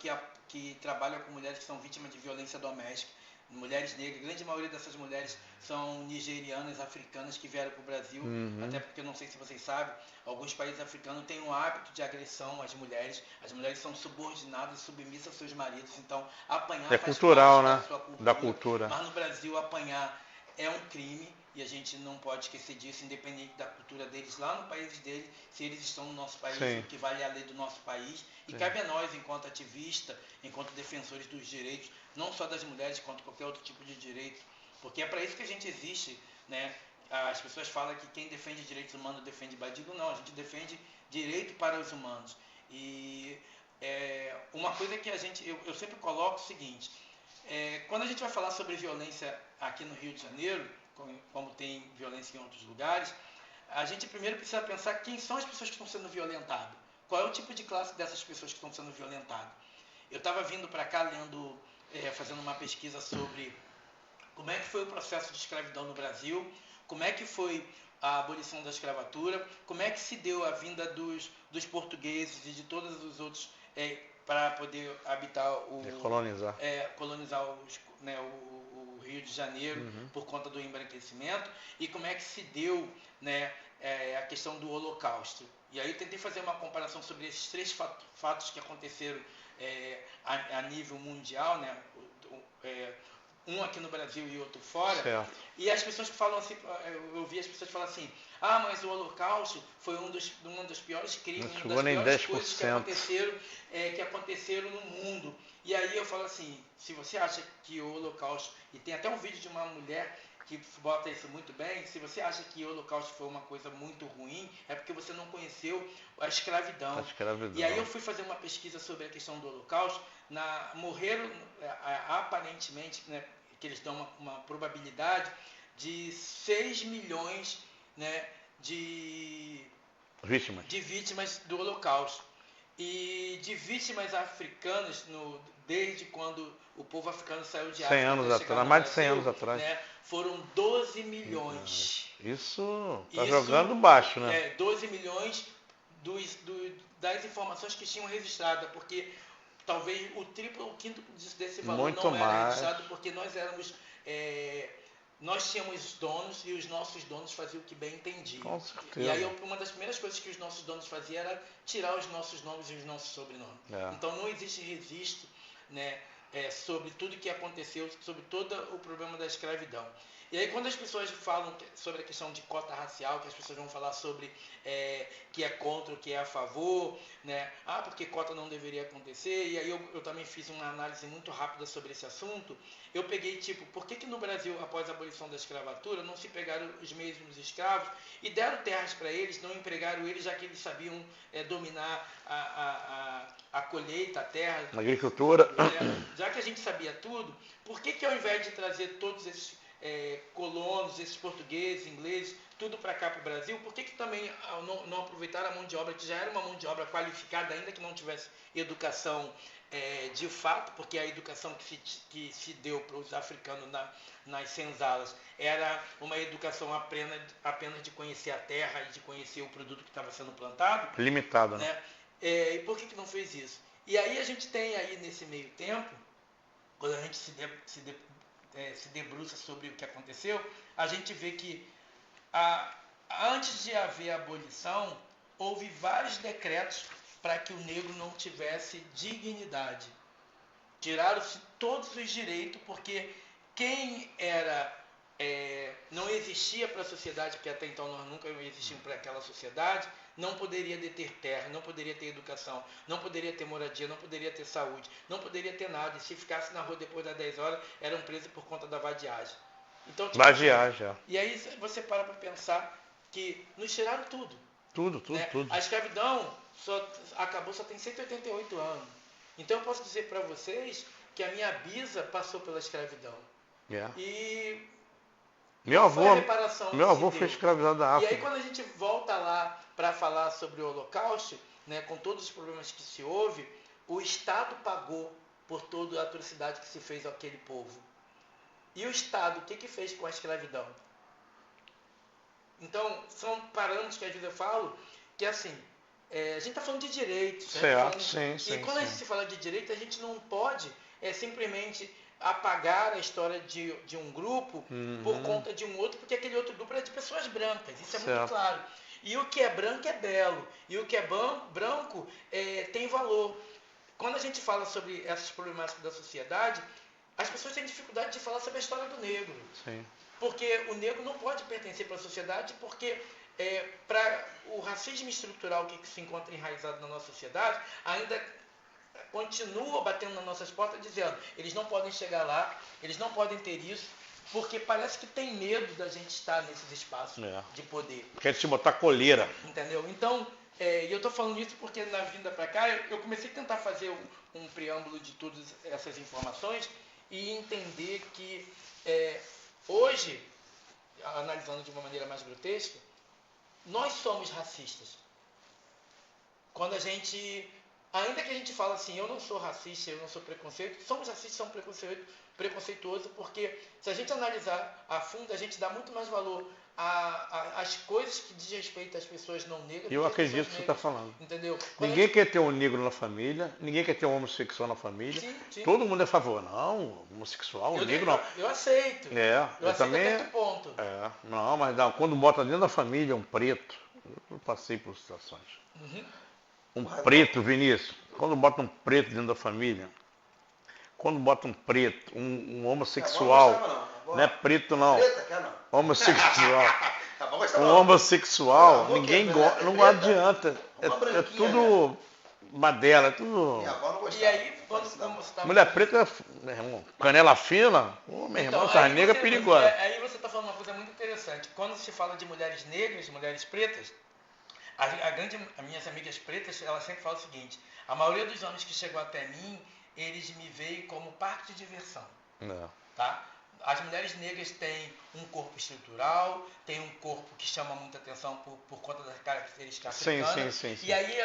que trabalha com mulheres que são vítimas de violência doméstica, mulheres negras. A grande maioria dessas mulheres são nigerianas, africanas, que vieram para o Brasil, até porque, não sei se vocês sabem, alguns países africanos têm um hábito de agressão às mulheres. As mulheres são subordinadas, submissas aos seus maridos, então apanhar é faz cultural, parte né? da sua cultura, da cultura. Mas no Brasil apanhar é um crime e a gente não pode esquecer disso, independente da cultura deles, lá no país deles, se eles estão no nosso país, o que vale a lei do nosso país. E cabe a nós, enquanto ativistas, enquanto defensores dos direitos, não só das mulheres, quanto qualquer outro tipo de direito, porque é para isso que a gente existe, né? As pessoas falam que quem defende direitos humanos defende bandido. Não, a gente defende direito para os humanos. E uma coisa que eu sempre coloco é o seguinte: quando a gente vai falar sobre violência aqui no Rio de Janeiro, como tem violência em outros lugares, a gente primeiro precisa pensar quem são as pessoas que estão sendo violentadas. Qual é o tipo de classe dessas pessoas que estão sendo violentadas? Eu estava vindo para cá fazendo uma pesquisa sobre como é que foi o processo de escravidão no Brasil, como é que foi a abolição da escravatura, como é que se deu a vinda dos portugueses e de todos os outros para poder habitar colonizar o Rio de Janeiro por conta do embranquecimento, e como é que se deu, né, a questão do Holocausto. E aí eu tentei fazer uma comparação sobre esses três fatos que aconteceram a nível mundial, né, um aqui no Brasil e outro fora. Certo. E as pessoas falam assim, eu ouvi as pessoas falar assim, mas o Holocausto foi um dos piores crimes, Não uma chegou das nem piores 10%. coisas que aconteceram no mundo. E aí eu falo assim, se você acha que o Holocausto, e tem até um vídeo de uma mulher que bota isso muito bem, se você acha que o Holocausto foi uma coisa muito ruim, é porque você não conheceu a escravidão. E aí eu fui fazer uma pesquisa sobre a questão do Holocausto, morreram aparentemente, né, que eles dão uma probabilidade de 6 milhões, né, de vítimas do Holocausto. E de vítimas africanas, desde quando o povo africano saiu de África, 100 anos atrás, mais de 100 anos atrás. Né, foram 12 milhões. Isso está jogando baixo, né? 12 milhões das informações que tinham registrado, porque talvez o triplo, o quinto desse valor muito não era mais. registrado, porque nós tínhamos donos e os nossos donos faziam o que bem entendiam. Com certeza. E aí uma das primeiras coisas que os nossos donos faziam era tirar os nossos nomes e os nossos sobrenomes. Então não existe registro, né, sobre tudo que aconteceu, sobre todo o problema da escravidão. E aí quando as pessoas falam sobre a questão de cota racial, que as pessoas vão falar sobre que é contra, que é a favor, né? Porque cota não deveria acontecer, e aí eu também fiz uma análise muito rápida sobre esse assunto. Eu peguei por que no Brasil, após a abolição da escravatura, não se pegaram os mesmos escravos e deram terras para eles, não empregaram eles, já que eles sabiam dominar a colheita, a terra, a agricultura. Já que a gente sabia tudo, por que ao invés de trazer todos esses colonos, esses portugueses, ingleses, tudo para cá para o Brasil, por que também não aproveitaram a mão de obra, que já era uma mão de obra qualificada, ainda que não tivesse educação de fato, porque a educação que se deu para os africanos nas senzalas era uma educação apenas de conhecer a terra e de conhecer o produto que estava sendo plantado. Limitado, né? E por que não fez isso? E aí a gente tem aí nesse meio tempo, quando a gente se debruça sobre o que aconteceu, a gente vê que antes de haver a abolição, houve vários decretos para que o negro não tivesse dignidade. Tiraram-se todos os direitos, porque quem não existia para a sociedade, porque até então nós nunca existimos para aquela sociedade, não poderia deter terra, não poderia ter educação, não poderia ter moradia, não poderia ter saúde, não poderia ter nada. E se ficasse na rua depois das 10 horas, eram presos por conta da vadiagem. Então, vadiagem. E aí você para pensar que nos tiraram tudo. Tudo. A escravidão acabou só tem 188 anos. Então eu posso dizer para vocês que a minha bisa passou pela escravidão. E meu avô foi escravizado da África. E aí quando a gente volta lá para falar sobre o Holocausto, né, com todos os problemas que se houve, o Estado pagou por toda a atrocidade que se fez àquele povo. E o Estado, o que fez com a escravidão? Então, são parâmetros que às vezes eu falo que assim, a gente está falando de direitos. Certo, sim. E quando a gente fala de direito, a gente não pode simplesmente apagar a história de um grupo por conta de um outro, porque aquele outro grupo é de pessoas brancas, isso é muito claro. E o que é branco é belo, e o que é branco tem valor. Quando a gente fala sobre essas problemáticas da sociedade, as pessoas têm dificuldade de falar sobre a história do negro. Sim. Porque o negro não pode pertencer para a sociedade, porque para o racismo estrutural que se encontra enraizado na nossa sociedade, ainda continua batendo nas nossas portas dizendo, eles não podem chegar lá, eles não podem ter isso, porque parece que tem medo da gente estar nesses espaços de poder. Quer te botar coleira. Entendeu? Então, e eu estou falando isso porque na vinda para cá, eu comecei a tentar fazer um preâmbulo de todas essas informações e entender que hoje, analisando de uma maneira mais grotesca, nós somos racistas. Quando a gente, ainda que a gente fala assim, eu não sou racista, eu não sou preconceito, somos racistas, somos preconceituosos, porque se a gente analisar a fundo, a gente dá muito mais valor às coisas que diz respeito às pessoas não negras. Eu acredito que você está falando. Entendeu? Ninguém quer ter um negro na família, ninguém quer ter um homossexual na família. Sim. Todo mundo é a favor. Não, homossexual, negro não. Eu aceito. Eu aceito também. até que ponto. Não, mas não, quando bota dentro da família um preto, eu passei por situações. Um preto, Vinícius, quando bota um preto dentro da família, quando bota um preto, um Não homossexual, gostava, não. não é preto não, Preta, quer não. homossexual, Tá bom, gostava um não. homossexual, Não, ninguém é gosta, não preta? adianta, Uma é branquinha, tudo badela, é tudo... Minha avó não gostava. E aí, quando como você estava... Mulher preta, meu irmão, canela fina, ô, meu irmão, essa nega é perigosa. Aí você está falando uma coisa muito interessante. Quando se fala de mulheres negras, mulheres pretas, as minhas amigas pretas, elas sempre falam o seguinte: a maioria dos homens que chegou até mim, eles me veem como parque de diversão, Não. tá? As mulheres negras têm um corpo estrutural, têm um corpo que chama muita atenção por conta das características africanas. Sim. E aí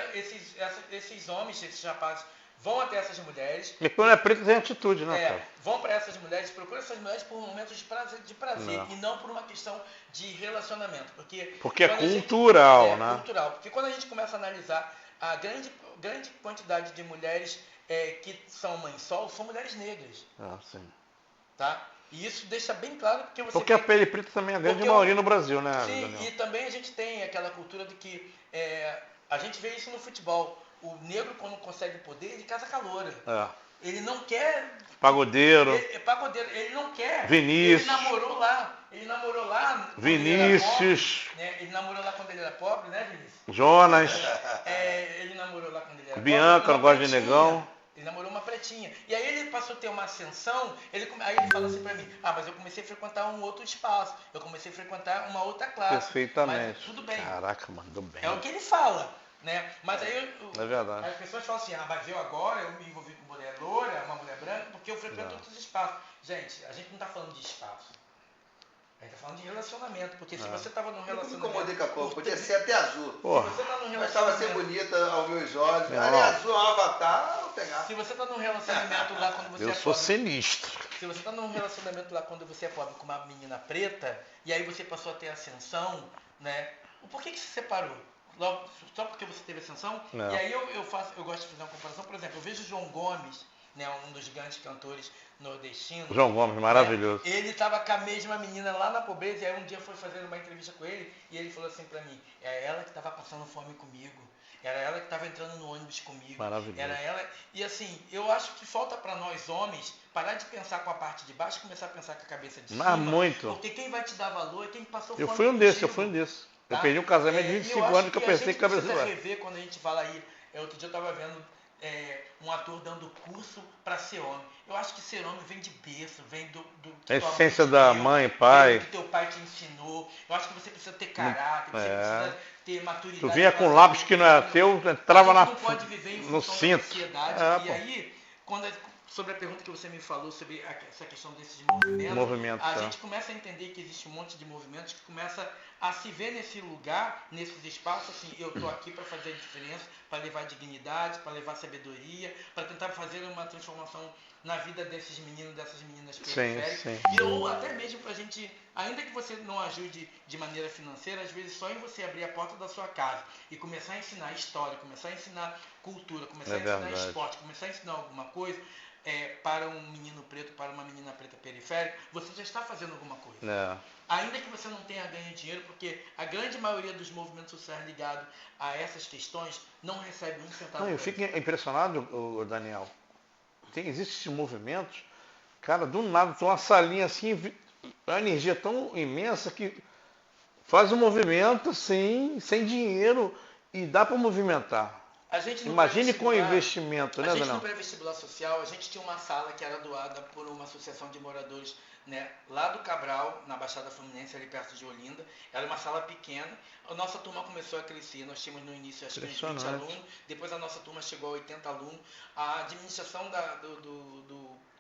esses homens, esses rapazes, vão até essas mulheres. Mas quando é preto tem atitude, né, cara? Vão para essas mulheres, procuram essas mulheres por momentos de prazer Não. e não por uma questão de relacionamento. Porque é cultural, né? né? Cultural. Porque quando a gente começa a analisar a grande quantidade de mulheres que são mães solo, são mulheres negras. Ah, sim. Tá? E isso deixa bem claro porque você Porque a pele preta também é a grande Porque maioria no Brasil, né, Sim, Daniel? e também a gente tem aquela cultura de que a gente vê isso no futebol. O negro, quando consegue poder, ele casa com a loura. É. Ele não quer... Pagodeiro. Pagodeiro, ele não quer. Vinícius. Ele namorou lá quando Vinícius. ele era pobre, né? Ele namorou lá quando ele era pobre, né, Vinícius? Jonas. Ele namorou lá quando ele era Bianca, pobre. não gosta de negão. Ele namorou uma pretinha. E aí ele passou a ter uma ascensão, aí ele fala assim pra mim: mas eu comecei a frequentar um outro espaço, eu comecei a frequentar uma outra classe. Perfeitamente. Mas tudo bem. Caraca, mandou bem. É o que ele fala, né? Mas aí É verdade. as pessoas falam assim: mas eu agora, eu me envolvi com mulher loura, uma mulher branca, porque eu frequento outros espaços. Gente, a gente não tá falando de espaço. A gente tá falando de relacionamento, porque se você tava num Eu me relacionamento... incomodei com a cor, podia ser até azul. Porra. Se você tá num Mas estava ser relacionamento... bonita aos meus olhos. Não. Ali azul, um avatar, eu vou pegar. Se você tá num relacionamento lá quando você Eu é sou pobre... sinistro. Se você está num relacionamento lá quando você é pobre com uma menina preta, e aí você passou a ter ascensão, né? Por que se separou? Logo, só porque você teve ascensão? Não. E aí eu gosto de fazer uma comparação. Por exemplo, eu vejo o João Gomes, né, um dos grandes cantores nordestinos. João Gomes, maravilhoso. Né? Ele estava com a mesma menina lá na pobreza, e aí um dia foi fazendo uma entrevista com ele, e ele falou assim pra mim: é ela que estava passando fome comigo. Era ela que estava entrando no ônibus comigo. Maravilhoso. Era ela. E assim, eu acho que falta para nós homens parar de pensar com a parte de baixo e começar a pensar com a cabeça de cima. Mas muito. Porque quem vai te dar valor é quem passou fome Eu fui um desses. contigo, Eu tá? perdi um casamento de 25 anos que eu pensei que a gente cabeça precisa de rever quando a gente fala aí. Outro dia eu estava vendo um ator dando curso para ser homem. Eu acho que ser homem vem de berço, vem do que A tua essência mãe te da deu, mãe, vem pai. do que teu pai te ensinou. Eu acho que você precisa ter caráter, você precisa ter maturidade. Tu vinha com pra lápis saber que não era teu, a entrava gente não pode viver em no função da cinto. sociedade. E Pô. aí, sobre a pergunta que você me falou sobre essa questão desses movimentos, a gente começa a entender que existe um monte de movimentos que começa a se ver nesse lugar, nesses espaços, assim, eu estou aqui para fazer a diferença, para levar dignidade, para levar sabedoria, para tentar fazer uma transformação na vida desses meninos, dessas meninas periféricas. Sim. E ou até mesmo para a gente, ainda que você não ajude de maneira financeira, às vezes só em você abrir a porta da sua casa e começar a ensinar história, começar a ensinar cultura, começar a ensinar esporte, começar a ensinar alguma coisa, para um menino preto, para uma menina preta periférica, você já está fazendo alguma coisa. Ainda que você não tenha ganho dinheiro, porque a grande maioria dos movimentos sociais ligados a essas questões não recebe um centavo. Não, eu fico impressionado, Daniel. Existem esses movimentos, cara, do nada, tem uma salinha assim, a energia tão imensa que faz um movimento assim, sem dinheiro, e dá para movimentar. Imagine com investimento, né, Daniel? A gente Daniel? no pré-vestibular social, a gente tinha uma sala que era doada por uma associação de moradores, né, lá do Cabral, na Baixada Fluminense, ali perto de Olinda. Era uma sala pequena. A nossa turma começou a crescer. Nós tínhamos no início acho que uns 20 alunos. Depois a nossa turma chegou a 80 alunos. A administração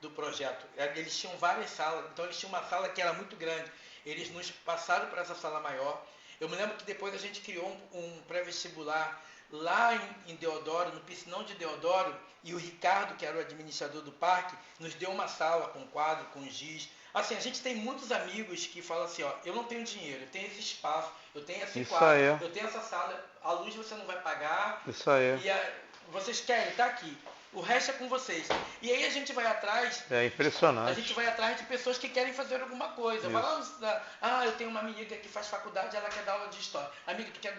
do projeto, eles tinham várias salas. Então eles tinham uma sala que era muito grande. Eles nos passaram para essa sala maior. Eu me lembro que depois a gente criou um pré-vestibular lá em Deodoro, no piscinão de Deodoro, e o Ricardo, que era o administrador do parque, nos deu uma sala com quadro, com giz. Assim, a gente tem muitos amigos que falam assim, ó, eu não tenho dinheiro, eu tenho esse espaço, eu tenho esse quadro, eu tenho essa sala, a luz você não vai pagar. Isso aí. E vocês querem, tá aqui. O resto é com vocês. E aí a gente vai atrás. É impressionante. A gente vai atrás de pessoas que querem fazer alguma coisa. Vai lá, eu tenho uma amiga que faz faculdade, ela quer dar aula de história. Amiga, tu quer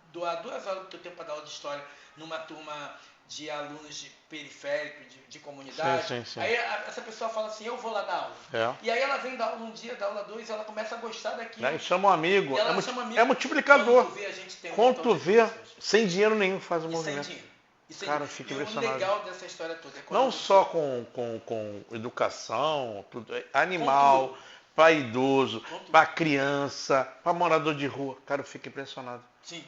doar 2 horas do teu tempo para dar aula de história numa turma de alunos de periférico, de comunidade. Sim. Aí essa pessoa fala assim, eu vou lá dar aula. E aí ela vem dar aula um dia, dar aula 2, e ela começa a gostar daquilo. Aí chama um amigo. E ela chama amigo. É multiplicador. Quando tu vê, a gente tem Quando tu vê, pessoas. sem dinheiro nenhum faz o E movimento. sem dinheiro. Cara, fica e o impressionado. legal dessa história toda é quando Não você- só com educação, tudo, animal, para idoso, para criança, para morador de rua. Cara, eu fico impressionado. Sim.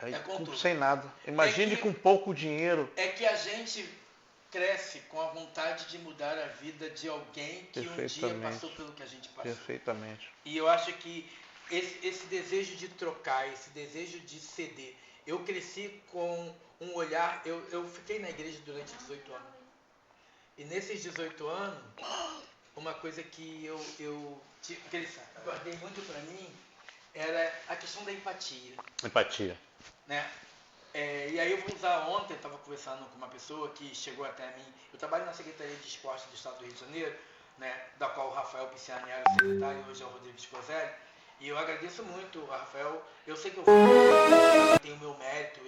Aí, É com tudo. sem nada. Imagine que- com pouco dinheiro. É que a gente cresce com a vontade de mudar a vida de alguém que um dia Perfeitamente. passou pelo que a gente passou. Perfeitamente. E eu acho que esse desejo de trocar, esse desejo de ceder, eu cresci com um olhar, eu fiquei na igreja durante 18 anos. E nesses 18 anos, uma coisa que eu guardei muito para mim era a questão da empatia, Empatia. né? E aí eu vou usar, ontem eu estava conversando com uma pessoa que chegou até mim, eu trabalho na Secretaria de Esporte do Estado do Rio de Janeiro, né, da qual o Rafael Pisciani era o secretário e hoje é o Rodrigo Scoselli, e eu agradeço muito a Rafael, eu sei que eu tenho o meu mérito,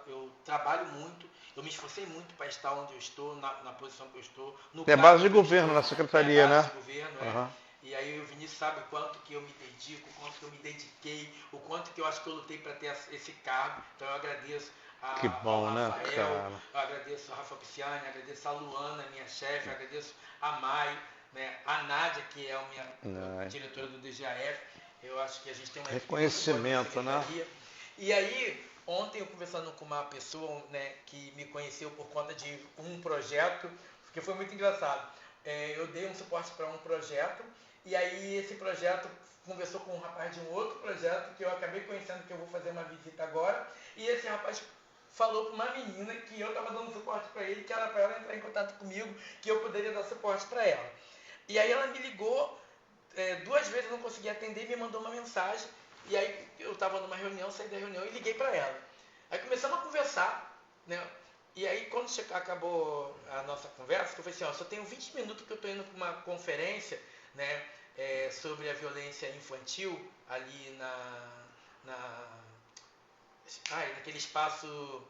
eu trabalho muito, eu me esforcei muito para estar onde eu estou, na posição que eu estou. É base de governo na secretaria, né? Base de governo, Uhum. E aí o Vinícius sabe o quanto que eu me dedico, o quanto que eu me dediquei, o quanto que eu acho que eu lutei para ter esse cargo. Então eu agradeço Que bom, ao né, Rafael, cara? eu agradeço ao Rafael Pisciani, agradeço a Luana, minha chefe, agradeço a Mai, né, a Nádia, que é a minha diretora do DGAF. Eu acho que a gente tem uma equipe Reconhecimento, muito boa na né? secretaria. E aí, ontem eu conversando com uma pessoa, né, que me conheceu por conta de um projeto, que foi muito engraçado. Eu dei um suporte para um projeto, e aí esse projeto conversou com um rapaz de um outro projeto, que eu acabei conhecendo, que eu vou fazer uma visita agora, e esse rapaz falou para uma menina que eu estava dando suporte para ele, que era para ela entrar em contato comigo, que eu poderia dar suporte para ela. E aí ela me ligou, 2 vezes eu não consegui atender, me mandou uma mensagem, e aí eu estava numa reunião, saí da reunião e liguei para ela. Aí começamos a conversar, né? E aí quando acabou a nossa conversa, eu falei assim, só tenho 20 minutos que eu estou indo para uma conferência, né, sobre a violência infantil ali naquele espaço,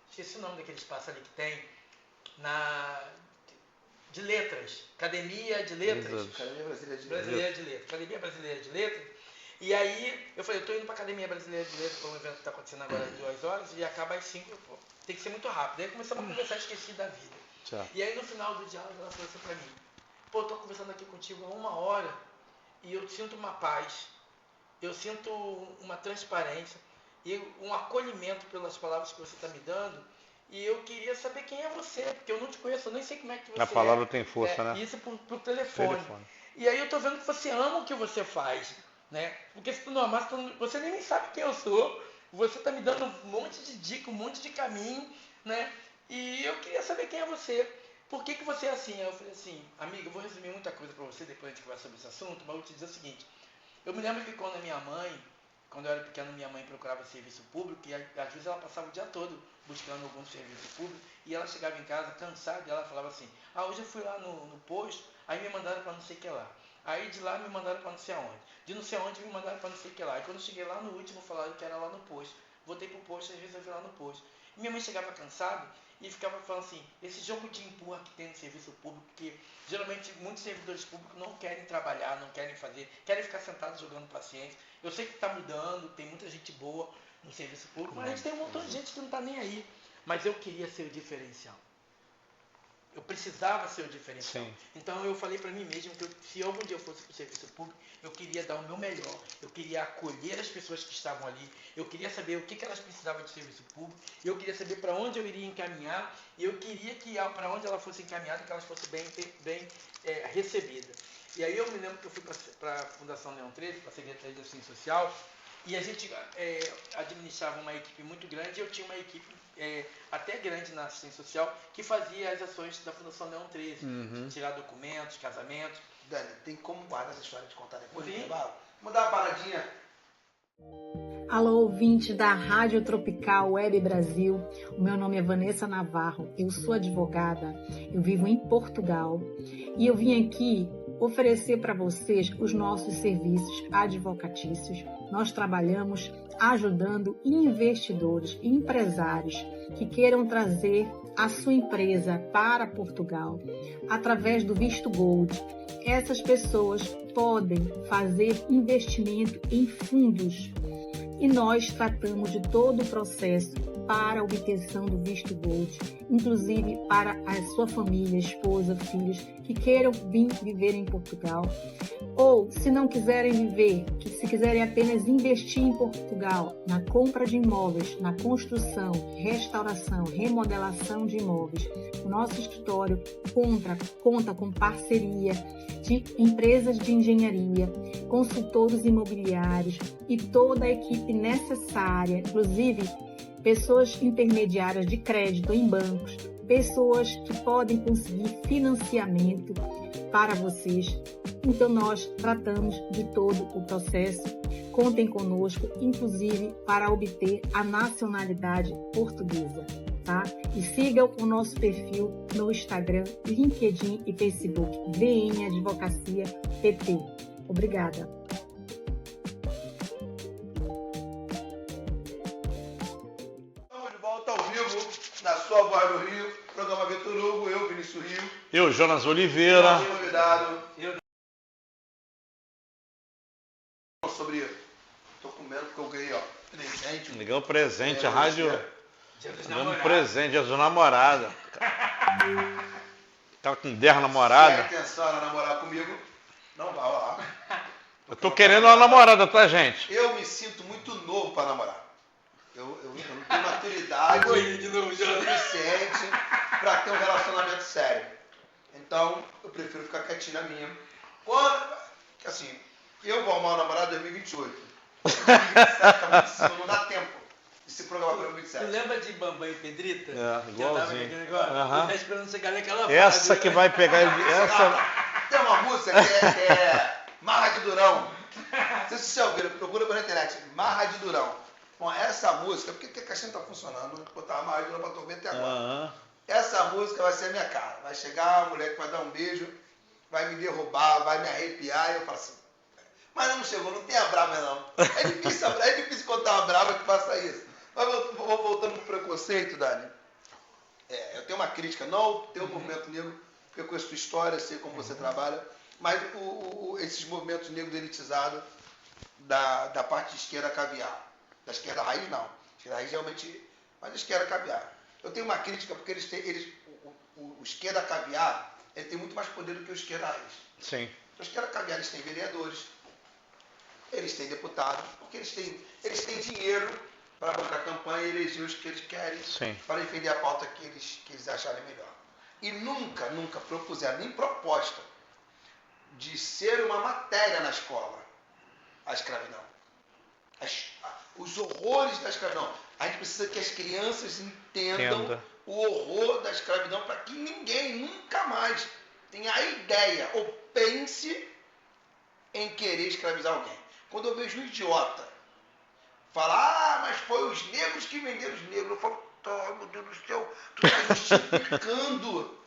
esqueci o nome daquele espaço ali que tem, de letras, Academia de Letras. Academia Brasileira de Brasileira de Letras. Academia Brasileira de Letras. E aí eu falei, eu estou indo para a Academia Brasileira de Letras para um evento que está acontecendo agora às 2 horas e acaba às 5, tem que ser muito rápido. Aí começamos a conversar, esqueci da vida. Tchau. E aí no final do diálogo ela falou assim para mim, eu estou conversando aqui contigo há 1 hora e eu sinto uma paz, eu sinto uma transparência e um acolhimento pelas palavras que você está me dando. E eu queria saber quem é você, porque eu não te conheço, eu nem sei como é que você A palavra tem força, né? Isso por telefone. E aí eu tô vendo que você ama o que você faz, né? Porque se tu não amasse, você nem sabe quem eu sou. Você tá me dando um monte de dica, um monte de caminho, né? E eu queria saber quem é você. Por que você é assim? Aí eu falei assim, amiga, eu vou resumir muita coisa para você, depois a gente conversa sobre esse assunto, mas eu vou te dizer o seguinte. Eu me lembro que quando eu era pequeno, minha mãe procurava serviço público e às vezes ela passava o dia todo buscando algum serviço público e ela chegava em casa cansada e ela falava assim, hoje eu fui lá no posto, aí me mandaram para não sei o que lá. Aí de lá me mandaram para não sei aonde. De não sei aonde me mandaram para não sei o que lá. E quando eu cheguei lá no último, falaram que era lá no posto. Voltei pro posto e resolvi lá no posto. E minha mãe chegava cansada e ficava falando assim, esse jogo de empurra que tem no serviço público, que geralmente muitos servidores públicos não querem trabalhar, não querem fazer, querem ficar sentados jogando paciência. Eu sei que está mudando, tem muita gente boa no serviço público, mas a gente tem um montão de gente que não está nem aí. Mas eu queria ser o diferencial. Eu precisava ser o diferencial. Sim. Então eu falei para mim mesmo que se algum dia eu fosse para o serviço público, eu queria dar o meu melhor. Eu queria acolher as pessoas que estavam ali. Eu queria saber o que elas precisavam de serviço público. Eu queria saber para onde eu iria encaminhar. E eu queria que para onde ela fosse encaminhada, que elas fossem bem recebidas. E aí eu me lembro que eu fui para a Fundação Leão 13, para a Secretaria de Assistência Social, e a gente administrava uma equipe muito grande, e eu tinha uma equipe até grande na assistência social, que fazia as ações da Fundação Leão 13, de tirar documentos, casamentos. Dani, tem como guardar essa história de contar depois do Sim. intervalo? Vamos dar uma paradinha. Alô, ouvinte da Rádio Tropical Web Brasil. O meu nome é Vanessa Navarro, eu sou advogada, eu vivo em Portugal e eu vim aqui oferecer para vocês os nossos serviços advocatícios. Nós trabalhamos ajudando investidores e empresários que queiram trazer a sua empresa para Portugal através do visto Gold. Essas pessoas podem fazer investimento em fundos e nós tratamos de todo o processo para a obtenção do visto Gold, inclusive para a sua família, esposa, filhos que queiram vir viver em Portugal, ou se não quiserem viver, se quiserem apenas investir em Portugal, na compra de imóveis, na construção, restauração, remodelação de imóveis. O nosso escritório conta com parceria de empresas de engenharia, consultores imobiliários e toda a equipe necessária, inclusive pessoas intermediárias de crédito em bancos, pessoas que podem conseguir financiamento para vocês. Então nós tratamos de todo o processo. Contem conosco, inclusive para obter a nacionalidade portuguesa, tá? E sigam o nosso perfil no Instagram, LinkedIn e Facebook, VN Advocacia PT. Obrigada. Na sua voz do Rio, programa Vitor Hugo, eu, Vinícius Rio. Eu, Jonas Oliveira. Nosso convidado. Sobre. Tô comendo porque eu ganhei, ó. Presente. Me ganhou presente, a rádio. Dia dos Ganhamos namorados. presente, dia dos namorados. Tava com 10 namoradas. Se a intenção era namorar comigo, não vai lá. Eu tô querendo uma namorada, tá, gente? Eu me sinto muito novo para namorar. Eu não tenho maturidade suficiente para ter um relacionamento sério. Então, eu prefiro ficar quietinho na minha. Assim, eu vou arrumar uma namorada em 2028. 2027 não dá tempo de se programar para 2027. Tu lembra de Bambam e Pedrita? É, igualzinho. Tá esperando chegar naquela fase. Essa que vai pegar ele. Tem uma música que é Marra de Durão. Não sei se vocês ouviram, procura pela internet. Marra de Durão. Bom, essa música, porque a caixinha não está funcionando, vou botar uma marra de Durão para tu ver até agora. Essa música vai ser a minha cara. Vai chegar a mulher que vai dar um beijo, vai me derrubar, vai me arrepiar, e eu falo assim. Mas não chegou, não tem a brava não. É difícil contar uma brava que faça isso. Mas voltando pro preconceito, Dani. Eu tenho uma crítica, não tem o movimento negro, porque eu conheço sua história, sei como você trabalha, mas esses movimentos negros elitizados da parte de esquerda caviar. Da esquerda raiz não. A esquerda raiz realmente. Mas a esquerda caviar. Eu tenho uma crítica porque o esquerda caviar ele tem muito mais poder do que o esquerda raiz. Sim. Os esquerda caviar eles têm vereadores, eles têm deputados, porque eles têm dinheiro para bancar campanha e eleger os que eles querem para defender a pauta que eles acharem melhor. E nunca propuseram nem proposta de ser uma matéria na escola a escravidão. Os horrores da escravidão. A gente precisa que as crianças entendam o horror da escravidão para que ninguém nunca mais tenha a ideia ou pense em querer escravizar alguém. Quando eu vejo um idiota falar, mas foi os negros que venderam os negros, eu falo, meu Deus do céu, tu está justificando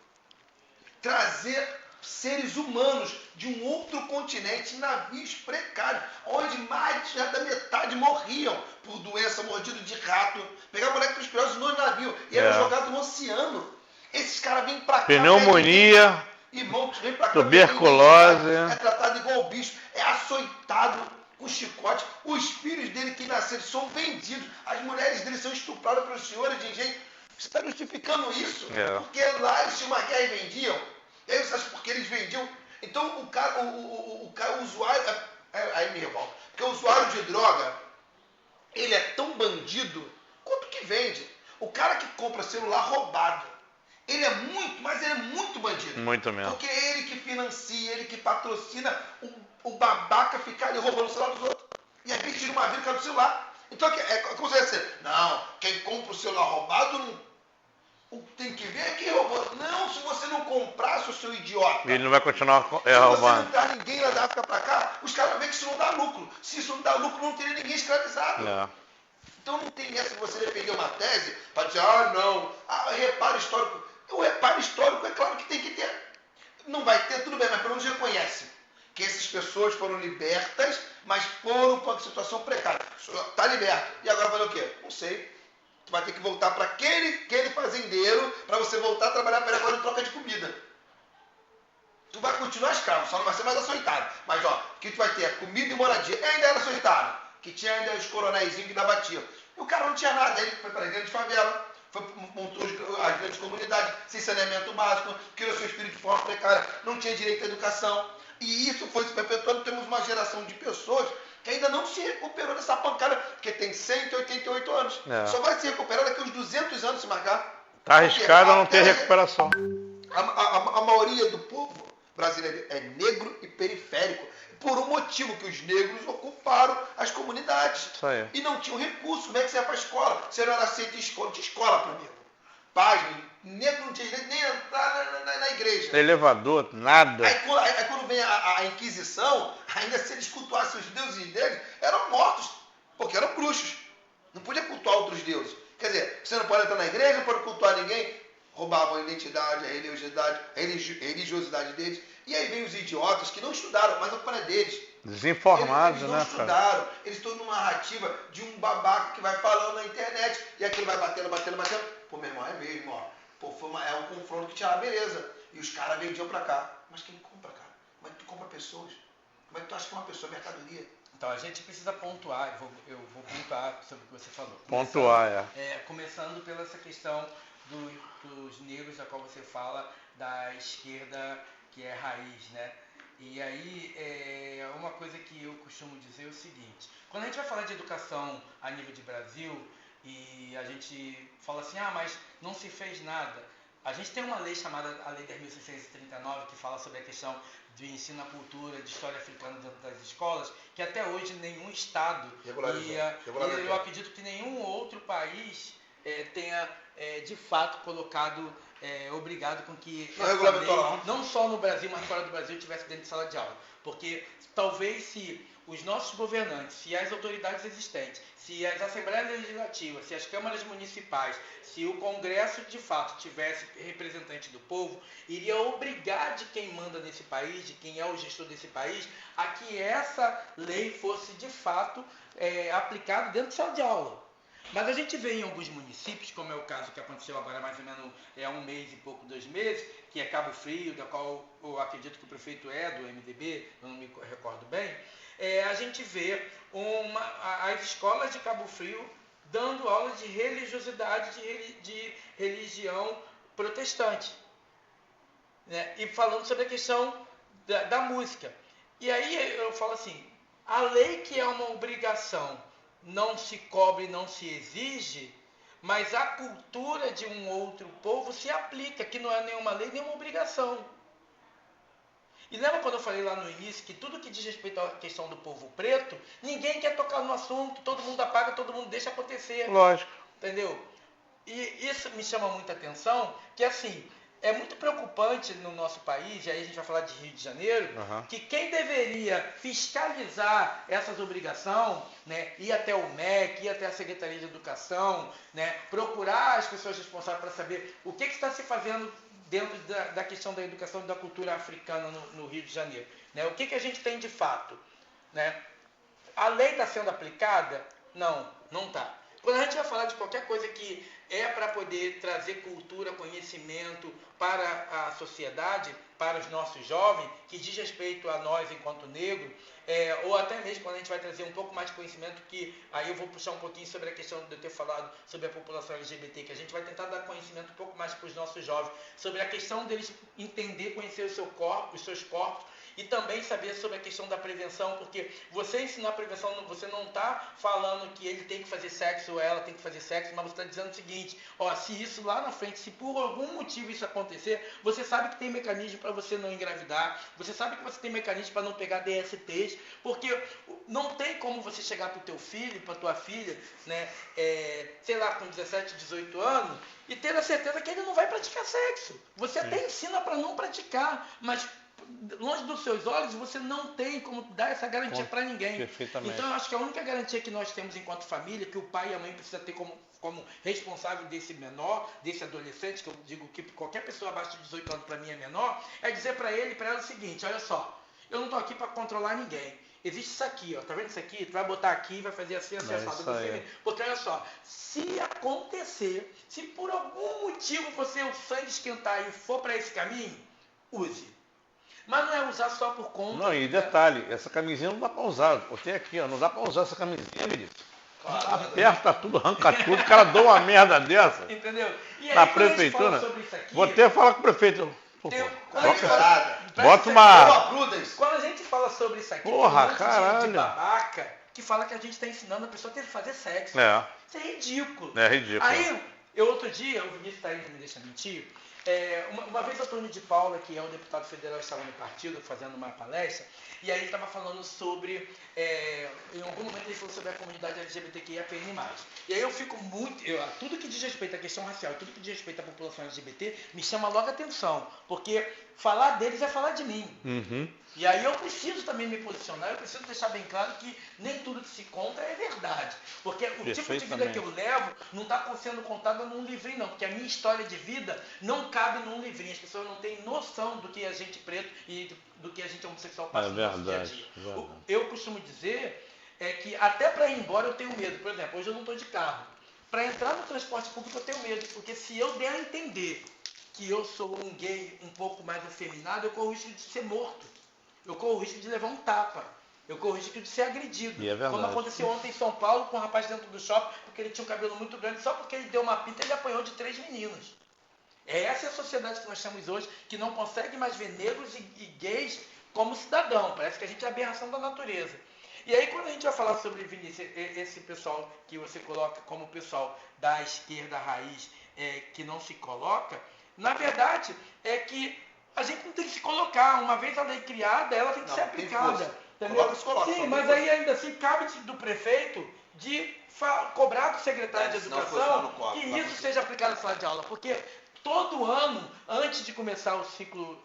trazer seres humanos de um outro continente em navios precários, onde mais da metade morriam por doença, mordido de rato, pegar moléculas nos navios e eram jogados no oceano. Esses caras vêm pra cá. Pneumonia, vem pra cá, tuberculose. É tratado igual bicho, é açoitado com chicote. Os filhos dele que nasceram são vendidos, as mulheres dele são estupradas pelos senhores de engenho. Você está justificando isso? Porque lá eles tinham uma guerra e vendiam. E aí você acha porque eles vendiam? Então o usuário. Aí me revolta. Porque o usuário de droga, ele é tão bandido quanto que vende. O cara que compra celular roubado, ele é muito bandido. Muito mesmo. Porque é ele que financia, ele que patrocina o babaca ficar ali roubando o celular dos outros. E aí tira uma vida e cai no celular. Então é como você vai dizer, não, quem compra o celular roubado não. Tem que ver quem roubou. Não, se você não comprar, seu idiota. Ele não vai continuar roubando. Se você não traz ninguém lá da África pra cá, os caras veem que isso não dá lucro. Se isso não dá lucro, não teria ninguém escravizado. Então não tem essa de você defender uma tese para dizer, não, reparo histórico. O reparo histórico é claro que tem que ter. Não vai ter, tudo bem, mas pelo menos reconhece que essas pessoas foram libertas, mas foram para uma situação precária. Está liberto. E agora vai fazer o quê? Não sei. Tu vai ter que voltar para aquele fazendeiro para você voltar a trabalhar para ele agora em troca de comida. Tu vai continuar escravo, só não vai ser mais açoitado. Mas, ó, o que tu vai ter? Comida e moradia. E ainda era açoitado, que tinha ainda os coronéisinhos que ainda batiam. E o cara não tinha nada. Ele foi para a grande favela, montou as grandes comunidades, sem saneamento básico, criou seus filhos de forma precária, não tinha direito à educação. E isso foi se perpetuando. Temos uma geração de pessoas que ainda não se recuperou dessa pancada, porque tem 188 anos. É. Só vai se recuperar daqui a uns 200 anos se marcar. Tá arriscado a não ter recuperação. A maioria do povo brasileiro é negro e periférico, por um motivo que os negros ocuparam as comunidades. Isso aí. E não tinham recurso. Como é que você ia para a escola? Você não era aceito em escola, não tinha escola para negro. Pasme, negro não tinha direito nem entrar na igreja. Elevador, nada. Aí quando vem a Inquisição, ainda se eles cultuassem os deuses deles, eram mortos, porque eram bruxos. Não podia cultuar outros deuses. Quer dizer, você não pode entrar na igreja, não pode cultuar ninguém. Roubavam a identidade, a religiosidade deles. E aí vem os idiotas que não estudaram, mas a culpa é deles. Desinformados, eles não né, estudaram, cara? eles estão numa narrativa de um babaca que vai falando na internet e aquilo vai batendo. Pô, meu irmão, é mesmo, ó. Pô, é um confronto que tinha lá, beleza. E os caras vendiam pra cá. Mas quem compra, cara? Como é que tu compra pessoas? Como é que tu acha que uma pessoa é mercadoria? Então a gente precisa pontuar, eu vou pontuar sobre o que você falou. Pontuar, Começando pela essa questão dos negros, da qual você fala, da esquerda que é raiz, né? E aí, uma coisa que eu costumo dizer é o seguinte: quando a gente vai falar de educação a nível de Brasil, e a gente fala assim, mas não se fez nada. A gente tem uma lei chamada a Lei 10.639, que fala sobre a questão do ensino à cultura, de história africana dentro das escolas, que até hoje nenhum Estado, e eu acredito que nenhum outro país tenha de fato colocado, obrigado com que essa lei, não só no Brasil, mas fora do Brasil, tivesse dentro de sala de aula. Porque talvez se os nossos governantes, se as autoridades existentes, se as assembleias legislativas, se as câmaras municipais, se o Congresso de fato tivesse representante do povo, iria obrigar de quem manda nesse país, de quem é o gestor desse país, a que essa lei fosse de fato aplicada dentro de sala de aula. Mas a gente vê em alguns municípios, como é o caso que aconteceu agora mais ou menos há um mês e pouco, 2 meses, que é Cabo Frio, da qual eu acredito que o prefeito é do MDB, eu não me recordo bem, a gente vê as escolas de Cabo Frio dando aulas de religiosidade, de religião protestante, né? E falando sobre a questão da música. E aí eu falo assim, a lei que é uma obrigação não se cobre, não se exige, mas a cultura de um outro povo se aplica, que não é nenhuma lei, nenhuma obrigação. E lembra quando eu falei lá no início que tudo que diz respeito à questão do povo preto, ninguém quer tocar no assunto, todo mundo apaga, todo mundo deixa acontecer. Lógico. Entendeu? E isso me chama muita atenção, que assim, é muito preocupante no nosso país, e aí a gente vai falar de Rio de Janeiro, que quem deveria fiscalizar essas obrigações, né, ir até o MEC, ir até a Secretaria de Educação, né, procurar as pessoas responsáveis para saber o que está se fazendo dentro da questão da educação e da cultura africana no Rio de Janeiro. Né? O que a gente tem de fato? Né? A lei está sendo aplicada? Não, não está. Quando a gente vai falar de qualquer coisa que é para poder trazer cultura, conhecimento para a sociedade, para os nossos jovens, que diz respeito a nós enquanto negro, ou até mesmo quando a gente vai trazer um pouco mais de conhecimento, que aí eu vou puxar um pouquinho sobre a questão de eu ter falado sobre a população LGBT, que a gente vai tentar dar conhecimento um pouco mais para os nossos jovens, sobre a questão deles entender, conhecer os seus corpos, e também saber sobre a questão da prevenção, porque você ensinar prevenção, você não está falando que ele tem que fazer sexo ou ela tem que fazer sexo, mas você está dizendo o seguinte, se isso lá na frente, se por algum motivo isso acontecer, você sabe que tem mecanismo para você não engravidar, você sabe que você tem mecanismo para não pegar DSTs, porque não tem como você chegar para o teu filho, para tua filha, né, sei lá, com 17, 18 anos, e ter a certeza que ele não vai praticar sexo. Você até ensina para não praticar, mas longe dos seus olhos, você não tem como dar essa garantia para ninguém. Perfeitamente. Então, eu acho que a única garantia que nós temos enquanto família, que o pai e a mãe precisam ter como responsável desse menor, desse adolescente, que eu digo que qualquer pessoa abaixo de 18 anos para mim é menor, é dizer para ele e para ela o seguinte: olha só, eu não estou aqui para controlar ninguém. Existe isso aqui, ó, tá vendo isso aqui? Tu vai botar aqui, vai fazer assim, assado. Porque olha só, se acontecer, se por algum motivo você o sangue esquentar e for para esse caminho, use. Mas não é usar só por conta. Não, e detalhe, essa camisinha não dá para usar. Botei aqui, ó, não dá para usar essa camisinha, Vinícius. Aperta tudo, arranca tudo, o cara dá uma merda dessa. Entendeu? E aí, Na quando a gente fala prefeitura, sobre isso aqui, vou até falar com o prefeito. Bota uma... Quando a gente fala sobre isso aqui, Porra, tem um monte de babaca que fala que a gente está ensinando a pessoa a ter que fazer sexo. É. Isso é ridículo. É ridículo. Aí, outro dia, o Vinícius está aí, não me deixa mentir, uma vez o Antônio de Paula, que é um deputado federal, estava no partido fazendo uma palestra, e aí ele estava falando sobre, em algum momento ele falou sobre a comunidade LGBTQIAPN+. E aí eu fico muito, tudo que diz respeito à questão racial, tudo que diz respeito à população LGBT, me chama logo a atenção, porque falar deles é falar de mim. Uhum. E aí eu preciso também me posicionar, eu preciso deixar bem claro que nem tudo que se conta é verdade. Porque o tipo de vida que eu levo não está sendo contada num livrinho, não. Porque a minha história de vida não cabe num livrinho. As pessoas não têm noção do que a gente preto e do que a gente homossexual passa no nosso dia a dia. Eu costumo dizer que até para ir embora eu tenho medo. Por exemplo, hoje eu não estou de carro. Para entrar no transporte público eu tenho medo. Porque se eu der a entender que eu sou um gay um pouco mais afeminado, eu corro o risco de ser morto. Eu corro o risco de levar um tapa. Eu corro o risco de ser agredido. E é verdade. Como aconteceu ontem em São Paulo com um rapaz dentro do shopping, porque ele tinha um cabelo muito grande, só porque ele deu uma pinta, ele apanhou de 3 meninos. Essa é a sociedade que nós temos hoje, que não consegue mais ver negros e gays como cidadão. Parece que a gente é a aberração da natureza. E aí, quando a gente vai falar sobre, Vinícius, esse pessoal que você coloca como pessoal da esquerda raiz, que não se coloca, na verdade, é que a gente não tem que se colocar. Uma vez a lei criada, ela tem que ser aplicada. Sim, mas aí ainda assim cabe do prefeito de cobrar do secretário de Educação que isso seja aplicado na sala de aula. Porque todo ano, antes de começar o ciclo,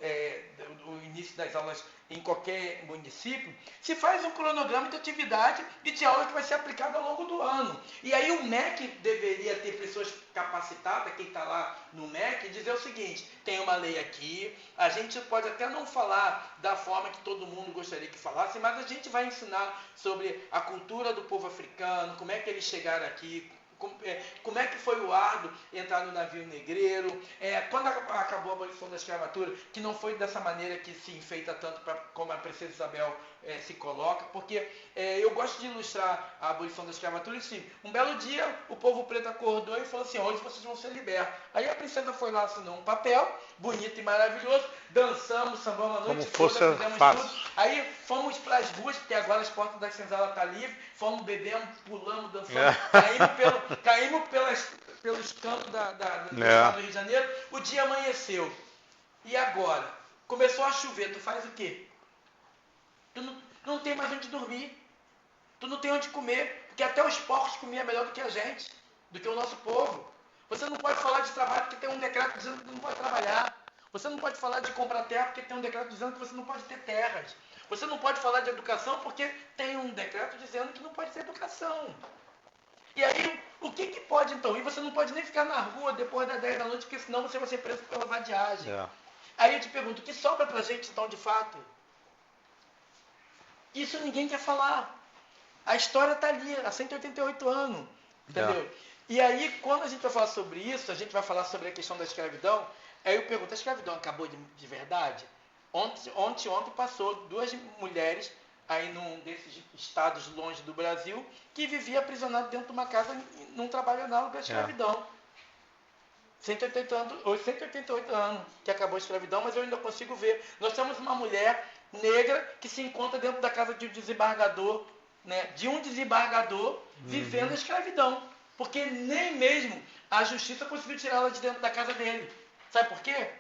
o início das aulas em qualquer município, se faz um cronograma de atividade e de aula que vai ser aplicado ao longo do ano. E aí o MEC deveria ter pessoas capacitadas, quem está lá no MEC, e dizer o seguinte: tem uma lei aqui, a gente pode até não falar da forma que todo mundo gostaria que falasse, mas a gente vai ensinar sobre a cultura do povo africano, como é que eles chegaram aqui, como é que foi o árduo entrar no navio negreiro, quando acabou a abolição da escravatura, que não foi dessa maneira que se enfeita tanto como a princesa Isabel se coloca, porque eu gosto de ilustrar a abolição da escravatura e sim, um belo dia o povo preto acordou e falou assim: hoje vocês vão ser libertos. Aí a princesa foi lá, assinou um papel, bonito e maravilhoso, dançamos, sambamos a noite toda, fizemos tudo. Aí fomos para as ruas, porque agora as portas das senzalas estão livres, fomos, bebemos, pulamos, dançamos, caímos pelos campos do estado do Rio de Janeiro, o dia amanheceu. E agora? Começou a chover, tu faz o quê? Tu não tem mais onde dormir, tu não tem onde comer, porque até os porcos comiam melhor do que a gente, do que o nosso povo. Você não pode falar de trabalho porque tem um decreto dizendo que tu não pode trabalhar. Você não pode falar de comprar terra porque tem um decreto dizendo que você não pode ter terras. Você não pode falar de educação porque tem um decreto dizendo que não pode ter educação. E aí, o que pode então? E você não pode nem ficar na rua depois das 10 da noite, porque senão você vai ser preso pela vadiagem. Aí eu te pergunto, o que sobra pra gente então de fato? Isso ninguém quer falar. A história está ali, há 188 anos. Entendeu? E aí, quando a gente vai falar sobre isso, a gente vai falar sobre a questão da escravidão. Aí eu pergunto, a escravidão acabou de verdade? Ontem passou 2 mulheres aí num desses estados longe do Brasil, que vivia aprisionado dentro de uma casa num trabalho análogo à escravidão. 188 anos que acabou a escravidão, mas eu ainda consigo ver. Nós temos uma mulher negra que se encontra dentro da casa de um desembargador, vivendo a escravidão. Porque nem mesmo a justiça conseguiu tirá-la de dentro da casa dele. Sabe por quê?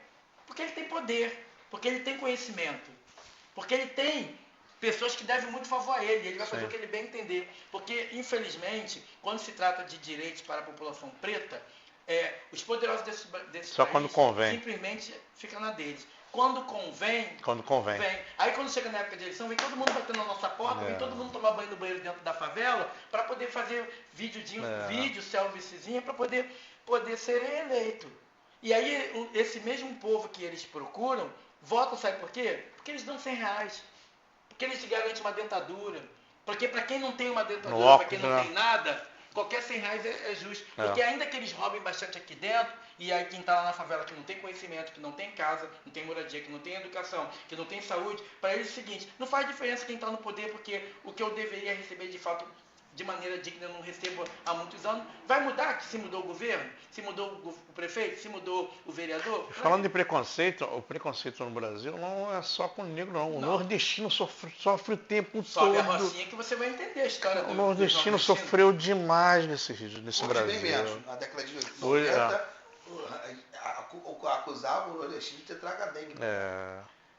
Porque ele tem poder, porque ele tem conhecimento, porque ele tem pessoas que devem muito favor a ele vai fazer o que ele bem entender. Porque, infelizmente, quando se trata de direitos para a população preta, os poderosos desses só países quando convém. simplesmente ficam na deles. Quando convém, Quando convém. vem. Aí quando chega na época de eleição, vem todo mundo batendo na nossa porta, vem todo mundo tomar banho no banheiro dentro da favela para poder fazer vídeo, selfiezinho, para poder ser eleito. E aí esse mesmo povo que eles procuram, votam, sabe por quê? Porque eles dão R$100. Porque eles te garantem uma dentadura. Porque para quem não tem uma dentadura, para quem não tem nada, qualquer R$100 é justo. Porque ainda que eles roubem bastante aqui dentro, e aí quem está lá na favela que não tem conhecimento, que não tem casa, não tem moradia, que não tem educação, que não tem saúde, para eles é o seguinte, não faz diferença quem está no poder, porque o que eu deveria receber de fato de maneira digna eu não recebo há muitos anos. Vai mudar que se mudou o governo, se mudou o prefeito, se mudou o vereador? Falando de preconceito, o preconceito no Brasil não é só com o negro, não. O nordestino sofre o tempo todo. Sobe a Rocinha que você vai entender a história do nordestino sofreu demais nesse Brasil. Bem menos. Na década de 90, acusava o nordestino de ter traga dengue.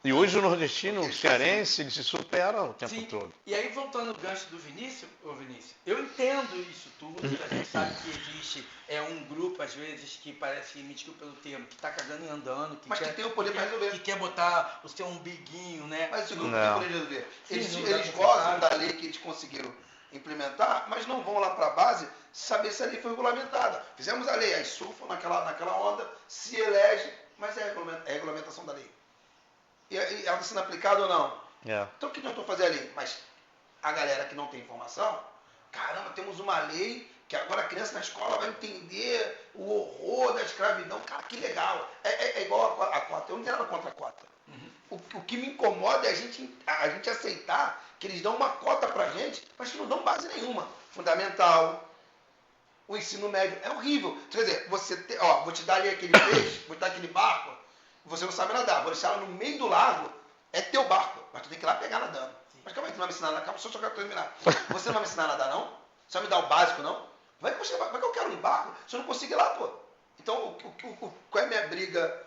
E hoje o nordestino, o cearense, ele se supera o tempo todo. E aí, voltando ao gancho do Vinícius, eu entendo isso tudo, a gente sabe que existe um grupo, às vezes, que parece, me desculpa pelo termo, que está cagando e andando, mas que tem o poder para resolver. Que quer botar o seu umbiguinho, né? Mas esse grupo tem o poder de resolver. Eles gozam da lei que eles conseguiram implementar, mas não vão lá para a base saber se a lei foi regulamentada. Fizemos a lei, aí surfam naquela onda, se elege, mas é a regulamentação da lei. E ela está sendo aplicada ou não? Então o que adiantou fazer a lei? Mas a galera que não tem informação, caramba, temos uma lei que agora a criança na escola vai entender o horror da escravidão. Cara, que legal. É igual a cota. Eu não tenho nada contra a cota. O que me incomoda é a gente aceitar que eles dão uma cota pra gente, mas que não dão base nenhuma. Fundamental, o ensino médio. É horrível. Quer dizer, vou te dar ali aquele peixe, vou te dar aquele barco, você não sabe nadar, vou deixar ela no meio do lago, é teu barco, mas tu tem que ir lá pegar nadando. Mas calma aí, tu não vai me ensinar a nadar, só quero terminar. Você não vai me ensinar a nadar, não? Você vai me dar o básico, não? Como é que eu quero um barco se eu não consigo ir lá, pô? Então, qual é a minha briga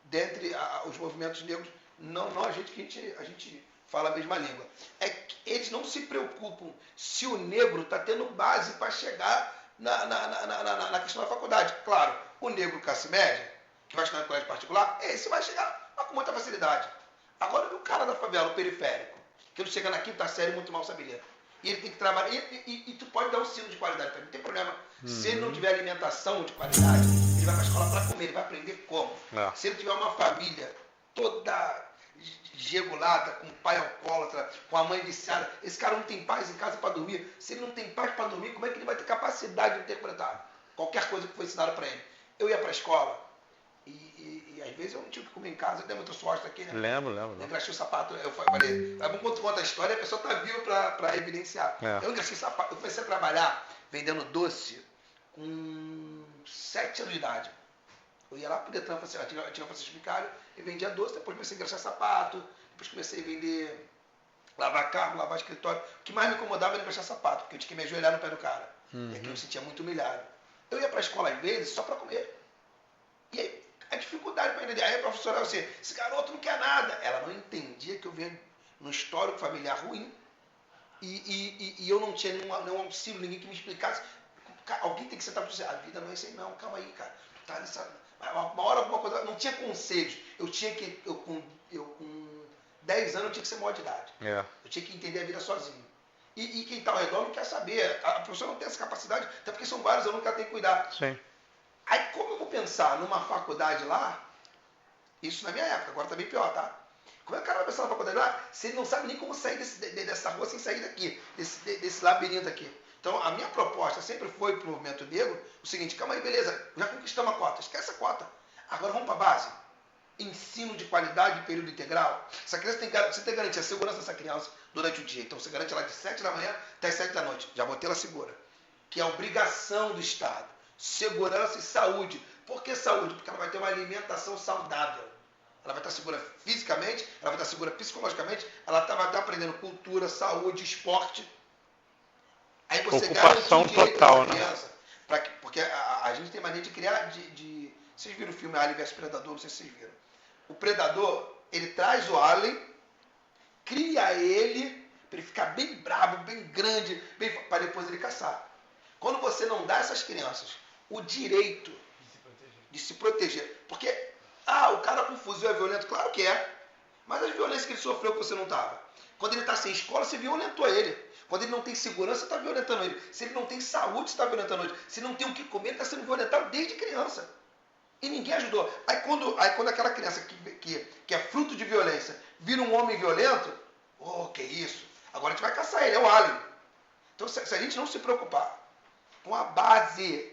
dentre os movimentos negros? Não a gente fala a mesma língua. É que eles não se preocupam se o negro está tendo base para chegar na questão da faculdade. Claro, o negro classe média, que vai estudar em colégio particular, esse vai chegar com muita facilidade. Agora, o cara da favela, o periférico, que ele chega na quinta série muito mal sabe ler. E ele tem que trabalhar. E tu pode dar um ensino de qualidade para ele, não tem problema. Se ele não tiver alimentação de qualidade, ele vai para a escola para comer, ele vai aprender como. Se ele tiver uma família toda desregulada, com o pai alcoólatra, com a mãe viciada, esse cara não tem paz em casa para dormir. Se ele não tem paz para dormir, como é que ele vai ter capacidade de interpretar qualquer coisa que foi ensinada para ele? Eu ia para a escola e às vezes eu não tinha o que comer em casa, eu dei muita sorte aqui, né? Lembro. Eu engraxei o sapato, eu falei, quando conta a história, a pessoa tá viva para evidenciar. Eu engraxei o sapato, eu comecei a trabalhar vendendo doce com 7 anos de idade. Eu ia lá pro Detran, eu tinha Francisco Vicário, e vendia doce, depois comecei a engraxar sapato, depois comecei a vender, lavar carro, lavar escritório. O que mais me incomodava era engraxar sapato, porque eu tinha que me ajoelhar no pé do cara. E aqui eu me sentia muito humilhado. Eu ia para a escola às vezes só para comer. E aí, a dificuldade para entender. Aí a professora era assim, esse garoto não quer nada. Ela não entendia que eu venho num histórico familiar ruim e eu não tinha nenhum auxílio, ninguém que me explicasse. Alguém tem que sentar para dizer, a vida não é assim não, calma aí, cara. Tu tá nessa... Uma hora alguma coisa, não tinha conselhos. Eu com 10 anos eu tinha que ser maior de idade. Eu tinha que entender a vida sozinho. E quem está ao redor não quer saber. A professora não tem essa capacidade, até porque são vários alunos que ela tem que cuidar. Sim. Aí como eu vou pensar numa faculdade lá, isso na minha época, agora tá bem pior, tá? Como é que o cara vai pensar na faculdade lá, se ele não sabe nem como sair dessa rua sem sair daqui, desse labirinto aqui? Então a minha proposta sempre foi para o movimento negro o seguinte, calma aí, beleza, já conquistamos a cota, esquece a cota. Agora vamos para a base. Ensino de qualidade em período integral. Essa criança você tem que garantir a segurança dessa criança durante o dia. Então você garante ela de 7 da manhã até as 7 da noite. Já botei ela segura. Que é a obrigação do Estado. Segurança e saúde. Por que saúde? Porque ela vai ter uma alimentação saudável. Ela vai estar segura fisicamente, ela vai estar segura psicologicamente, ela vai estar aprendendo cultura, saúde, esporte. Aí você ocupação total, né? Porque a gente tem mania de criar Vocês viram o filme Alien vs Predador? Não sei se vocês viram. O predador, ele traz o alien, cria ele, para ele ficar bem bravo, bem grande, para depois ele caçar. Quando você não dá a essas crianças o direito de se proteger, porque Ah, o cara com fuzil é violento? Claro que é. Mas as violências que ele sofreu que você não estava. Quando ele está sem escola, você violentou ele. Quando ele não tem segurança, você está violentando ele. Se ele não tem saúde, você está violentando ele. Se não tem o que comer, ele está sendo violentado desde criança. E ninguém ajudou. Aí quando aquela criança que é fruto de violência vira um homem violento, que isso? Agora a gente vai caçar ele, é o alien. Então se a gente não se preocupar com a base,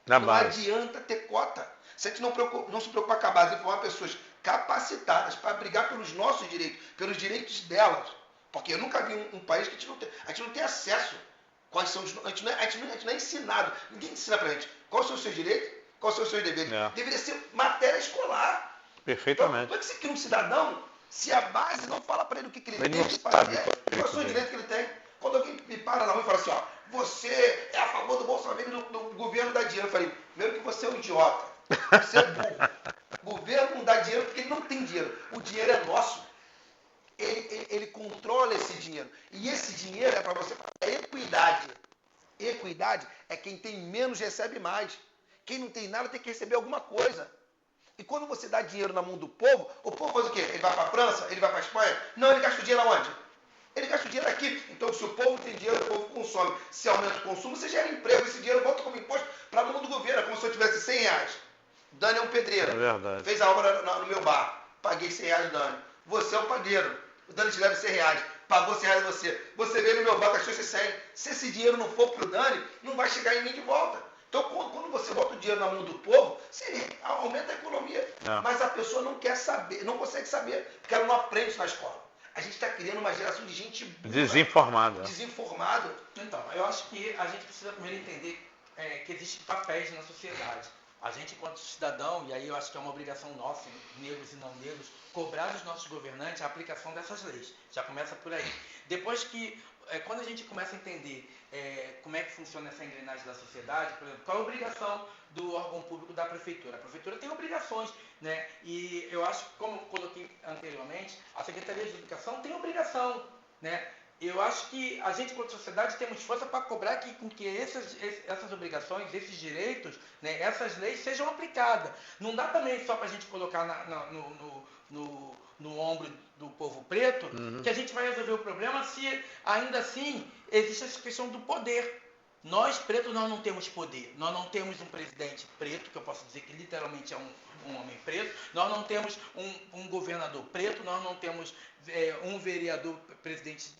não adianta ter cota. Se a gente não se preocupar com a base e formar pessoas capacitadas para brigar pelos nossos direitos, pelos direitos delas, porque eu nunca vi um país que a gente não tem acesso. Quais são a gente não é ensinado. Ninguém ensina pra gente quais são os seus direitos, quais são os seus deveres. Deveria ser matéria escolar. Perfeitamente. Como é que você cria um cidadão se a base não fala para ele o que ele tem que fazer? Quais são os direitos que ele tem? Quando alguém me para na rua e fala assim, você é a favor do Bolsonaro do governo dá dinheiro. Eu falei, primeiro que você é um idiota. Você é burro. O governo não dá dinheiro porque ele não tem dinheiro. O dinheiro é nosso. Ele controla esse dinheiro. E esse dinheiro é para você fazer equidade. Equidade é quem tem menos recebe mais. Quem não tem nada tem que receber alguma coisa. E quando você dá dinheiro na mão do povo, o povo faz o quê? Ele vai para a França? Ele vai para a Espanha? Não, ele gasta o dinheiro aonde? Ele gasta o dinheiro aqui. Então, se o povo tem dinheiro, o povo consome. Se aumenta o consumo, você gera emprego. Esse dinheiro volta como imposto para a mão do governo. É como se eu tivesse 100 reais. Dani é um pedreiro. É verdade. Fez a obra no meu bar. Paguei 100 reais, Dani. Você é o padeiro. O Dani te deve 100 reais. Pagou 100 reais você. Você veio no meu bar, gastou esses 100. Se esse dinheiro não for para o Dani, não vai chegar em mim de volta. Então, quando você bota o dinheiro na mão do povo, você aumenta a economia. Mas a pessoa não quer saber, não consegue saber, porque ela não aprende isso na escola. A gente está criando uma geração de gente burra, desinformada. Então, eu acho que a gente precisa primeiro entender que existem papéis na sociedade. A gente, enquanto cidadão, e aí eu acho que é uma obrigação nossa, negros e não negros, cobrar dos nossos governantes a aplicação dessas leis. Já começa por aí. Depois que, quando a gente começa a entender como é que funciona essa engrenagem da sociedade, por exemplo, qual é a obrigação do órgão público da prefeitura? A prefeitura tem obrigações, né? E eu acho que, como eu coloquei anteriormente, a Secretaria de Educação tem obrigação, né? Eu acho que a gente, como sociedade, temos força para cobrar com que essas obrigações, esses direitos, né, essas leis sejam aplicadas. Não dá também só para a gente colocar no ombro do povo preto que a gente vai resolver o problema se, ainda assim, existe essa questão do poder. Nós, pretos, nós não temos poder. Nós não temos um presidente preto, que eu posso dizer que literalmente é um homem preto. Nós não temos um governador preto. Nós não temos um vereador, presidente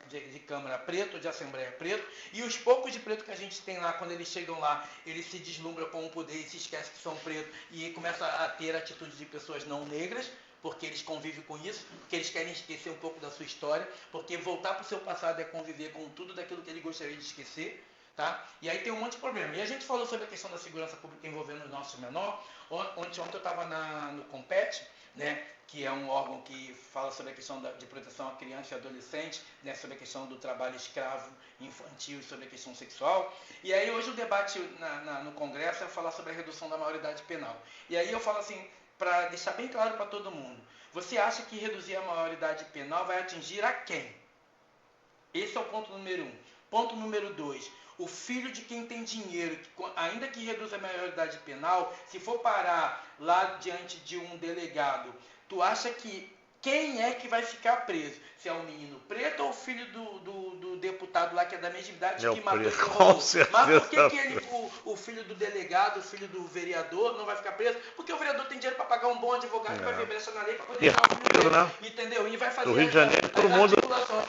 de Câmara preto, de Assembleia preto. E os poucos de preto que a gente tem lá, quando eles chegam lá, eles se deslumbram com o poder e se esquecem que são pretos e começam a ter atitudes de pessoas não negras, porque eles convivem com isso, porque eles querem esquecer um pouco da sua história, porque voltar para o seu passado é conviver com tudo daquilo que ele gostaria de esquecer, tá? E aí tem um monte de problema. E a gente falou sobre a questão da segurança pública envolvendo os nossos menores. Ontem eu estava no Compete, né, que é um órgão que fala sobre a questão de proteção à criança e adolescente, né, sobre a questão do trabalho escravo infantil e sobre a questão sexual. E aí hoje o debate no Congresso é falar sobre a redução da maioridade penal. E aí eu falo assim, para deixar bem claro para todo mundo, você acha que reduzir a maioridade penal vai atingir a quem? Esse é o ponto número 1. Ponto número 2, o filho de quem tem dinheiro, ainda que reduza a maioridade penal, se for parar lá diante de um delegado, tu acha que quem é que vai ficar preso? Se é o menino preto ou o filho do deputado lá que é da mesma idade que matou esse roubou? Mas por que o filho do delegado, o filho do vereador não vai ficar preso? Porque o vereador tem dinheiro para pagar um bom advogado que vai ver brecha na lei para poder tirar o filho dele. Entendeu? E vai fazer o Rio de Janeiro, todo mundo.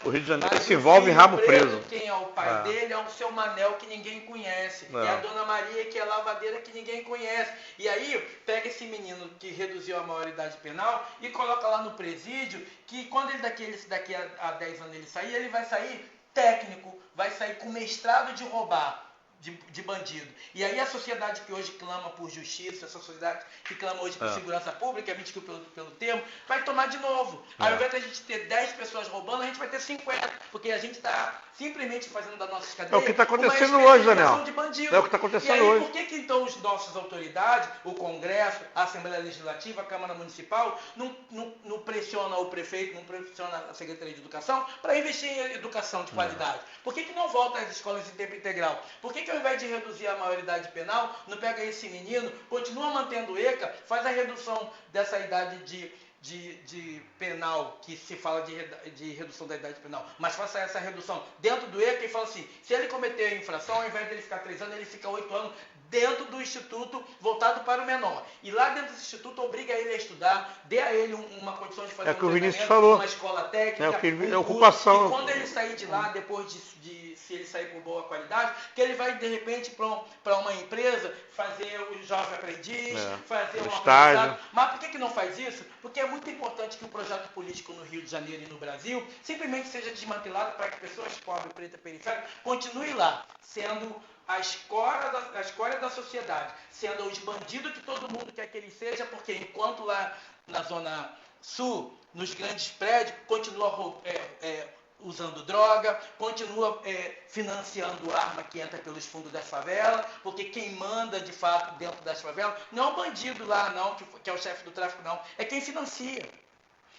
O Rio de Janeiro mas se envolve em rabo preso. Quem é o pai dele é o seu Manel que ninguém conhece. É a Dona Maria que é lavadeira que ninguém conhece. E aí pega esse menino que reduziu a maioridade penal e coloca lá no presídio que quando ele daqui a 10 anos ele vai sair técnico, vai sair com mestrado de roubar, de bandido. E aí a sociedade que hoje clama por justiça, a sociedade que clama hoje por segurança pública, me desculpe pelo termo, vai tomar de novo. Ao invés de a gente ter 10 pessoas roubando, a gente vai ter 50, porque a gente está simplesmente fazendo das nossas cadeias o que está acontecendo hoje, Daniel. De bandido. É o que está acontecendo e aí, hoje. Por que então as nossas autoridades, o Congresso, a Assembleia Legislativa, a Câmara Municipal, não pressiona o prefeito, não pressiona a Secretaria de Educação para investir em educação de qualidade? Por que não volta às escolas de tempo integral? Por que que ao invés de reduzir a maioridade penal, não pega esse menino, continua mantendo o ECA, faz a redução dessa idade de penal, que se fala de redução da idade penal, mas faça essa redução dentro do ECA e fala assim, se ele cometer a infração, ao invés de ele ficar 3 anos, ele fica 8 anos dentro do instituto voltado para o menor. E lá dentro desse instituto obriga ele a estudar, dê a ele uma condição de fazer É o que o Vinícius falou. uma escola técnica, É o que um ocupação. curso, e quando ele sair de lá, depois se ele sair com boa qualidade, que ele vai de repente para uma empresa fazer o jovem aprendiz, fazer um estágio. aprendizado. Mas por que não faz isso? Porque é muito importante que o projeto político no Rio de Janeiro e no Brasil simplesmente seja desmantelado para que pessoas pobres, pretas, periféricas, continuem lá, sendo a escória da sociedade, sendo os bandidos que todo mundo quer que ele seja, porque enquanto lá na Zona Sul, nos grandes prédios, continua usando droga, continua financiando arma que entra pelos fundos das favelas, porque quem manda de fato dentro das favelas não é o bandido lá não, que é o chefe do tráfico não, é quem financia.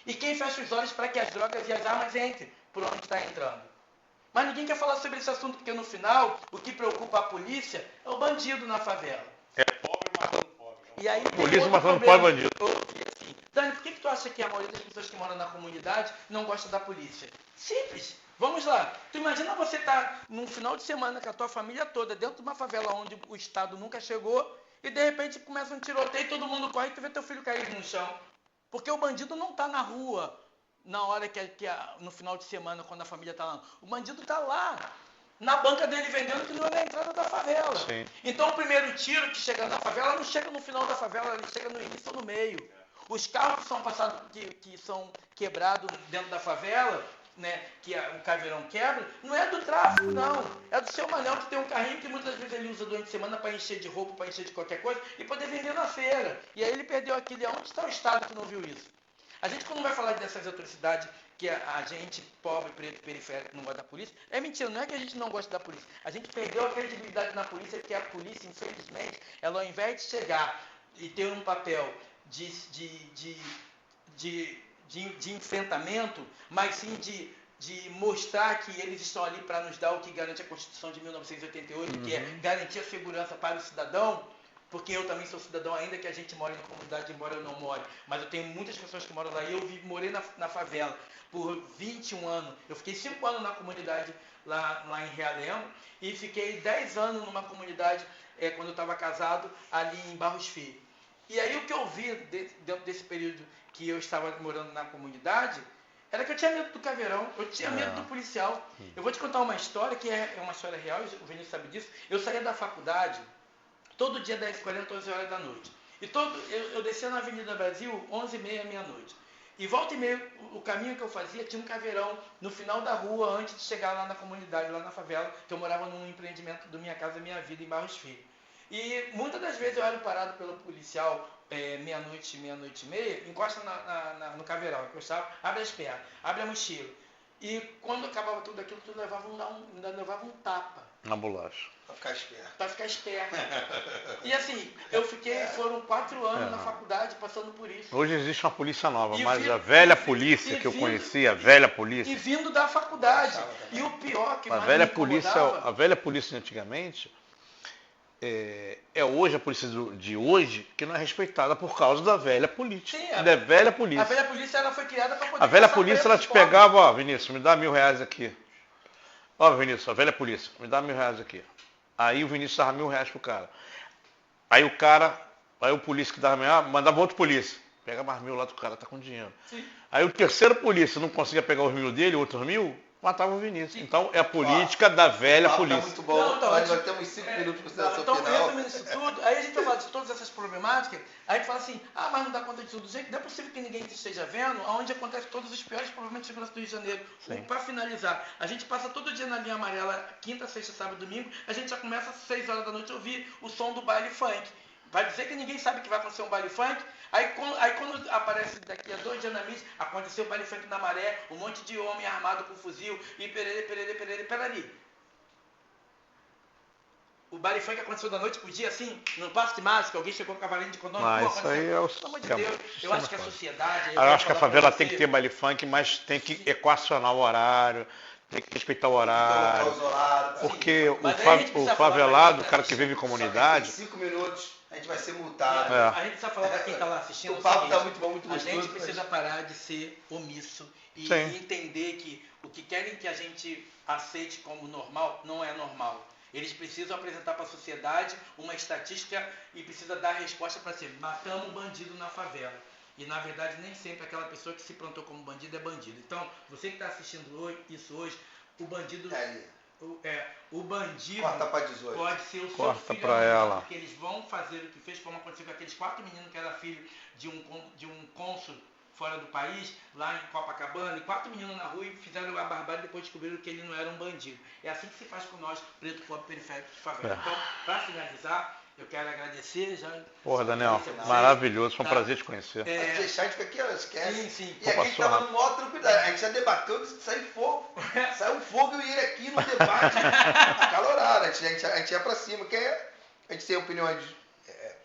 E quem fecha os olhos para que as drogas e as armas entrem por onde está entrando. Mas ninguém quer falar sobre esse assunto, porque no final, o que preocupa a polícia é o bandido na favela. É pobre matando pobre. E aí, Polícia matando pobre bandido. Assim, Dani, por que tu acha que a maioria das pessoas que moram na comunidade não gosta da polícia? Simples. Vamos lá. Tu imagina você estar num final de semana com a tua família toda dentro de uma favela onde o Estado nunca chegou e de repente começa um tiroteio e todo mundo corre e tu vê teu filho cair no chão. Porque o bandido não está na rua na hora no final de semana, quando a família está lá. O bandido está lá, na banca dele vendendo, que não é na entrada da favela. Sim. Então o primeiro tiro que chega na favela não chega no final da favela, ele chega no início ou no meio. Os carros que são passados, que são quebrados dentro da favela, né, que o caveirão quebra, não é do tráfico, não. É do seu Manel, que tem um carrinho que muitas vezes ele usa durante a semana para encher de roupa, para encher de qualquer coisa, e poder vender na feira. E aí ele perdeu aquele... Onde está o Estado que não viu isso? A gente, quando vai falar dessas atrocidades que a gente, pobre, preto, periférico, não gosta da polícia, é mentira, não é que a gente não gosta da polícia. A gente perdeu a credibilidade na polícia, porque a polícia, infelizmente, ela ao invés de chegar e ter um papel de enfrentamento, mas sim de mostrar que eles estão ali para nos dar o que garante a Constituição de 1988, que é garantir a segurança para o cidadão, porque eu também sou cidadão, ainda que a gente more em comunidade, embora eu não more, mas eu tenho muitas pessoas que moram lá, e eu morei na favela por 21 anos, eu fiquei 5 anos na comunidade lá em Realengo, e fiquei 10 anos numa comunidade, quando eu estava casado, ali em Barros Filho. E aí o que eu vi dentro desse período que eu estava morando na comunidade, era que eu tinha medo do caveirão, eu tinha medo do policial. Eu vou te contar uma história, que é uma história real, o Vinícius sabe disso. Eu saía da faculdade todo dia 10h40, 11 horas da noite. E eu descia na Avenida Brasil 11h30, meia-noite. E volta e meia, o caminho que eu fazia tinha um caveirão no final da rua, antes de chegar lá na comunidade, lá na favela, que eu morava num empreendimento do Minha Casa Minha Vida, em Barros Filho. E muitas das vezes eu era parado pelo policial, meia-noite, meia-noite e meia, encosta no caveirão, encostava, abre as pernas, abre a mochila. E quando acabava tudo aquilo, tu ainda levava um tapa. Na bolacha. Pra ficar esperto. Pra ficar esperto. E assim, foram 4 anos na faculdade passando por isso. Hoje existe uma polícia nova, mas a velha polícia que eu conhecia, a velha polícia. E vindo da faculdade. E o pior que mais A velha polícia de antigamente hoje a polícia de hoje que não é respeitada por causa da velha polícia. Sim, da velha polícia. A velha polícia ela foi criada para poder... A velha polícia ela te pegava, ó, Vinícius, me dá R$1.000 aqui. Ó, Vinícius, a velha polícia, me dá R$1.000 aqui. Aí o Vinícius dava R$1.000 pro cara. Aí o polícia que dava R$1.000, mandava outro polícia. Pega mais R$1.000 lá do cara, tá com dinheiro. Sim. Aí o terceiro polícia não conseguia pegar os R$1.000 dele, outros R$1.000, matava o Vinícius. Sim. Então é a política da velha polícia. Tá muito bom. Nós já temos 5 minutos para o seu então, final. resumindo isso tudo, aí a gente vai falar de todas essas problemáticas, aí a gente fala assim, mas não dá conta de tudo. Gente, não é possível que ninguém esteja vendo onde acontece todos os piores problemas de segurança do Rio de Janeiro. Para finalizar, a gente passa todo dia na linha amarela, quinta, sexta, sábado, domingo, a gente já começa às 6 horas da noite a ouvir o som do baile funk. Vai dizer que ninguém sabe que vai acontecer um baile funk? Aí quando aparece daqui a 2 dias na mídia, aconteceu o baile funk na Maré, um monte de homem armado com fuzil, e peraí. O baile funk aconteceu da noite pro dia, assim, no Passo de Márcio, que alguém chegou com cavalinho de condômino. Mas isso aí é o pelo amor de Deus, eu acho que a sociedade... Eu acho que a favela tem que ter baile funk, mas tem que equacionar o horário, tem que respeitar o horário. Porque Mas o aí a gente precisa falar favelado, pra o cara que vive em comunidade, Em 5 minutos a gente vai ser multado. É. A gente precisa falar para quem está lá assistindo. O papo seguinte, tá muito bom, muito A gostoso. gente precisa parar de ser omisso e Sim. entender que o que querem que a gente aceite como normal não é normal. Eles precisam apresentar para a sociedade uma estatística e precisa dar resposta para ser matamos um bandido na favela. E na verdade nem sempre aquela pessoa que se plantou como bandido é bandido. Então, você que está assistindo isso hoje, o bandido. O bandido Corta pra 18. pode ser o seu Corta filho pra amanhã, ela. porque eles vão fazer o que fez, como aconteceu com aqueles 4 meninos que era filho de um cônsul fora do país, lá em Copacabana, e 4 meninos na rua e fizeram a barbárie e depois descobriram que ele não era um bandido. É assim que se faz com nós, preto, pobre, periférico de favela. Então, para finalizar, eu quero agradecer já. porra, Daniel, Você, maravilhoso, foi um tá? prazer te conhecer. Antes de deixar, a gente fica aqui, ó, esquece. Sim. E aqui a gente passou tava rápido. no maior tranquilidade. A gente já debateu de sair fogo. Saiu fogo e ele aqui no debate acalorado. A gente ia pra cima, porque a gente tem opiniões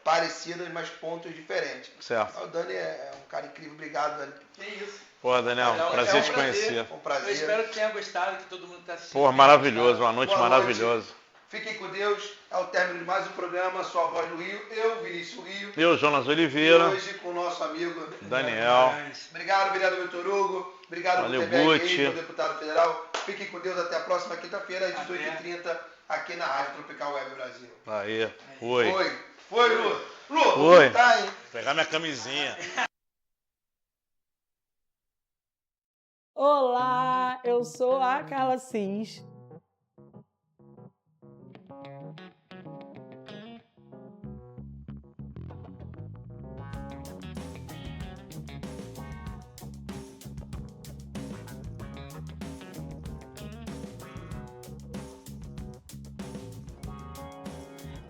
parecidas, mas pontos diferentes. Certo. O Dani é um cara incrível. Obrigado, Dani. Que isso. Porra, Daniel, É um prazer te prazer. conhecer. Um Eu prazer. espero que tenha gostado, que todo mundo está assistindo. Porra, tenha maravilhoso, gostado. uma noite Boa maravilhosa. Fiquem com Deus. É o término de mais um programa, Sua Voz no Rio. Eu, Vinícius Rio. Eu, Jonas E Oliveira, hoje com o nosso amigo Daniel. Obrigado, vereador Vitor Hugo. Obrigado, Valeu, Gutenberg, Guti. meu deputado federal. Fiquem com Deus até a próxima quinta-feira, às 18h30, aqui na Rádio Tropical Web Brasil. Aí, foi. Foi, Lu. Lu, Foi. vou pintar, hein? Pegar minha camisinha. Olá, eu sou a Carla Cis.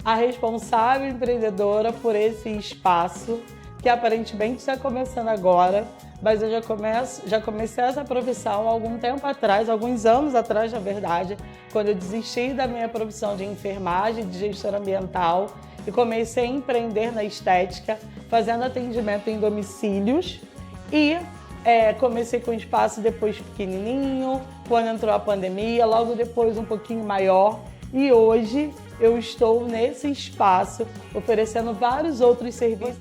A responsável empreendedora por esse espaço, que aparentemente está começando agora, mas eu já comecei essa profissão há algum tempo atrás, alguns anos atrás, na verdade, quando eu desisti da minha profissão de enfermagem, de gestora ambiental, e comecei a empreender na estética, fazendo atendimento em domicílios, e comecei com um espaço depois pequenininho, quando entrou a pandemia, logo depois um pouquinho maior, e hoje eu estou nesse espaço oferecendo vários outros serviços.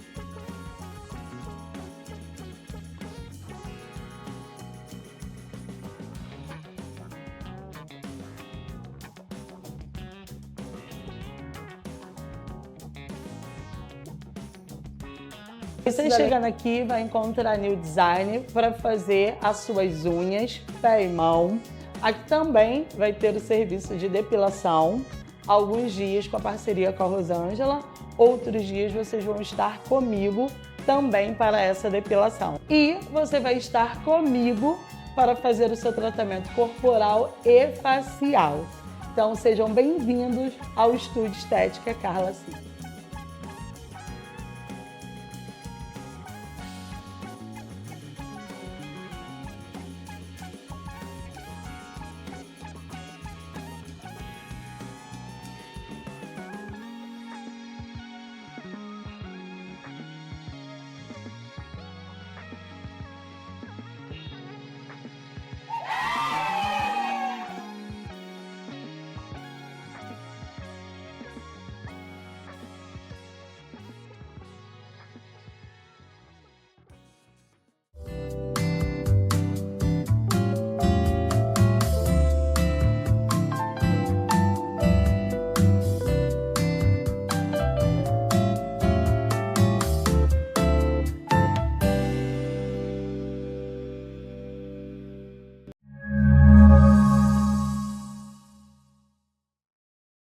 Você chegando aqui vai encontrar New Design para fazer as suas unhas, pé e mão. Aqui também vai ter o serviço de depilação, alguns dias com a parceria com a Rosângela, outros dias vocês vão estar comigo também para essa depilação. E você vai estar comigo para fazer o seu tratamento corporal e facial. Então sejam bem-vindos ao Estúdio Estética Carla Cis.